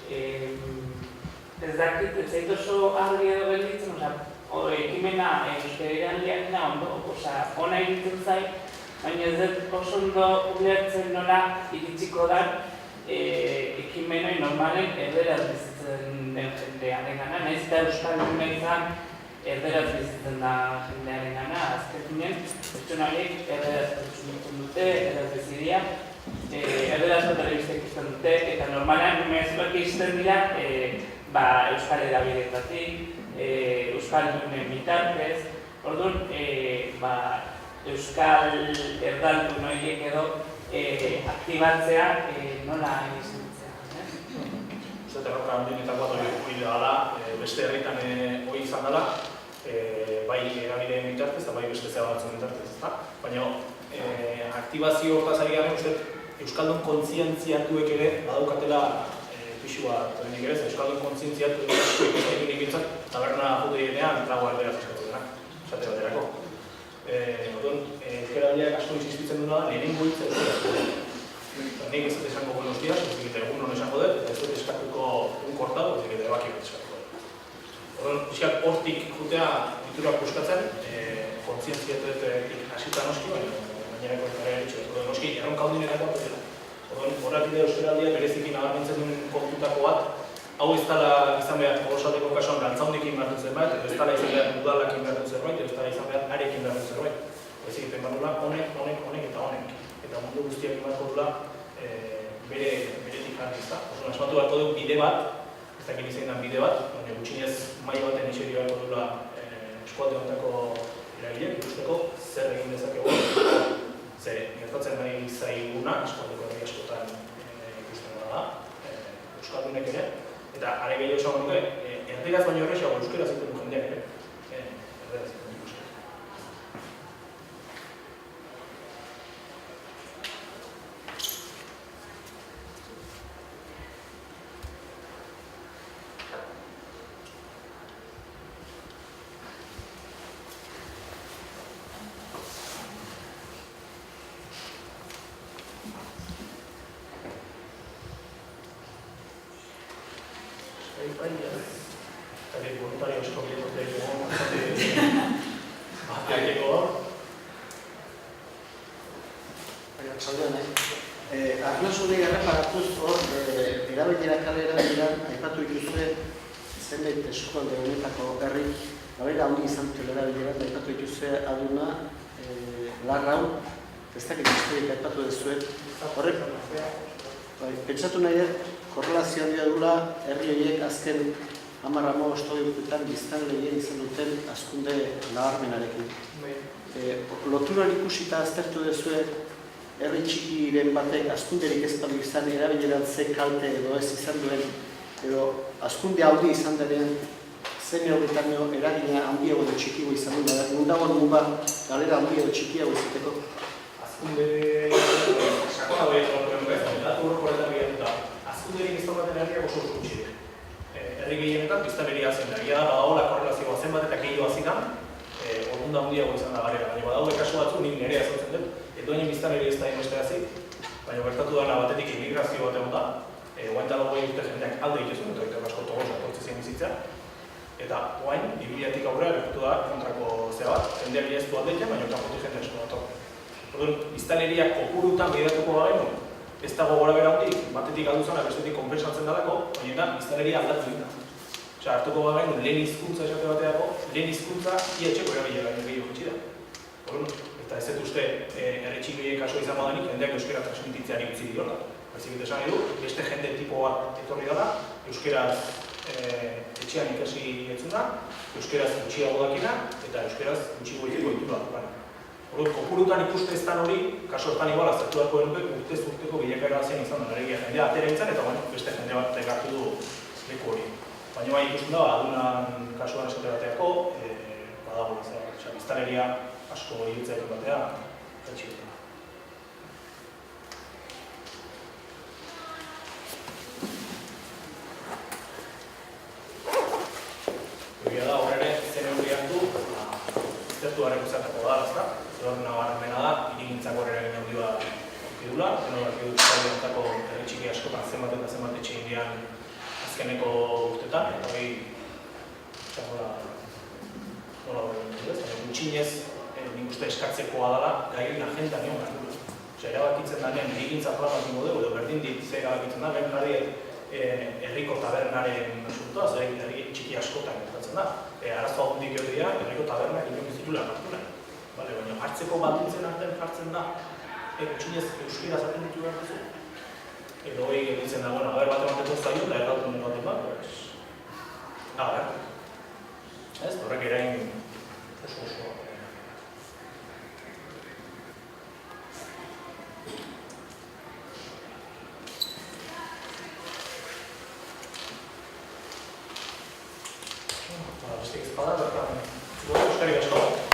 ez dakit, ez zait oso argi edo gelditzen, ekimena euskarian liakina ondo, ona egiten zait, baina ez dut oso ondo ulertzen nola iritsiko da ekimenoi normalen erderaz bizitzen den jendearen gana, nahiz eta euskal duna izan erderaz bizitzen da jendearen gana, azketinen, pertsonaliek erderaz kontsumitzen dute, erderaz bizidia, erderaz telebista ikusten dute, eta normalan mezuak ikusten dira euskal edabidetatik, euskal dunen bitartez, orduan, euskal erdaldun horiek edo aktibatzea nola izentzea. Uste terroka handinetako bat hori dela, beste herritan hori izan dela, bai erabideen bitartez eta bai beste zea batzuen bitartez, ezta? Baina aktibazio hortaz ari garen, uste euskaldun kontzientziatuek ere badaukatela pixu bat denik ere, euskaldun kontzientziatuek ikusten ikintzak taberna jote direnean trago erderaz eskatu dena, esate baterako. Orduan, euskaraldiak asko insistitzen duna da, lehenengo hitza euskaraz. Nik ez dut esango buenos días, ez dut egun non esango dut, ez dut eskatuko un kortau, ez dut ebaki bat eskatuko dut. Orduan, pixkat hortik jutea diturak buskatzen, kontzientziatuetik hasita noski, baina kortara eritxo. Orduan, noski, erronka hundinetako bat dela. Orduan, horretik euskaraldia bereziki nabarmentzen duen kontutako bat, hau ez dela izan behar Tolosaldeko kasuan gantzaundekin behar dut zerbait, ez dela izan behar udalakin behar dut zerbait, ez dela izan behar arekin behar dut zerbait. Ez egiten behar dula honek eta honek. Eta mundu guztiak emarko dula beretik hartu ezta. Oso asmatu beharko du bide bat, ez dakit izan den bide bat, baina gutxinez maila baten iseri beharko dula eskualde honetako eragileak, ikusteko zer egin dezakegu. Zer, gertatzen nahi zaiguna, eskualdeko herri askotan ikusten da, euskaldunek ere, eta are gehiago esango nuke, erderaz baino horrexago euskera ziten du jendeak ere. Erderaz ziten du euskera. Eta voluntario eskobieko bateko Arlo zure erreparatuz hor, erabilera kalera dira, aipatu dituzue zenbait eskualde honetako herri, gabaira handi izan dutela erabilera, aipatu dituzue aduna, larrau, ez dakit historik aipatu dezuet. Horrek, pentsatu nahi dut, korrelazio handia dula herri horiek azken 10-15 urteetan biztan lehien izan duten hazkunde nabarmenarekin. Loturan ikusita aztertu duzue herri txikiren batek hazkunderik ez badu izan erabileran ze kalte edo ez izan duen edo hazkunde handi izan denean zen horretan eragina handiago edo txikiago izan duen. Mundagoan muga galera handi edo txikiago izateko. Hazkunde sakona behar datu horretan behar hazkunderik ez daukaten herriak oso gutxi dira. Herri gehienetan biztanleria zen da. Egia da badagoela korrelazioa zenbat eta gehiago hazidan, ordunda handiago izan da garela. Baina badaude kasu batzu nik nerea azaltzen dut, edoinen biztanleria ez da inbeste hazi, baina gertatu dena batetik immigrazio bat egon da, guaintan hogei urte jendeak alde dituzun, eta egiten asko Tolosa etortze zen bizitza. Eta guain, 2000-tik aurrera gertatu da kontrako zea bat, jendeak ez du alde egiten, baina kanpotik jende asko dator. Orduan, biztanleria kopurutan bidatuko bagenu, ez dago gora bera hundik, batetik galdu zana, bestetik konpensatzen dalako, baina biztanleria aldatu dira. Osea, hartuko bagenu lehen hizkuntza esate bateako, lehen hizkuntza ia etxeko erabilera gehiago gutxi da. Orduan, eta ez dut uste herri txikiek kaso izan badanik, jendeak euskera transmititzeari utzi diola. Baizik eta esan edo, beste jende tipo bat etorri dela, euskeraz etxean ikasi etzuna, euskeraz gutxiago dakina, eta euskeraz gutxiago ditura. Orduan, kopurutan ikuste ez hori, kaso hortan igual aztertu beharko genuke urtez urteko bilakaera zen izan da, egia jendea atera izan eta beste jende bat ekartu du leku hori. Baina bai ikusten da, adunan kasuan esate bateako, badago biztanleria asko iritzaiten batea, etxik. Egia da, horre ere, zen eurri hartu, zertu gareko zatako da, eduki dula, denok Euskal herri txiki askotan zenbat eta zenbat etxe indian azkeneko urtetan, eta hori nola hori gutxinez, nik uste eskatzekoa dela, gai hori agendan egon behar dugu. Erabakitzen danean, hirigintza plan bat ingo dugu, edo berdin dit ze erabakitzen da, lehen jarri herriko tabernaren asuntoa, zer herri txiki askotan gertatzen da. Arazoa hondik jo dira, herriko tabernak inoen ez ditula hartu nahi. Baina hartzeko baldintzen artean jartzen da, gutxinez euskera zaten ditu behar duzu. Edo hori gelditzen da, bueno, haber bat emateko zaio, da erratu nire baten bat, haber. Ez, horrek erain oso. Besterik ez bada, bertan, eskerrik asko.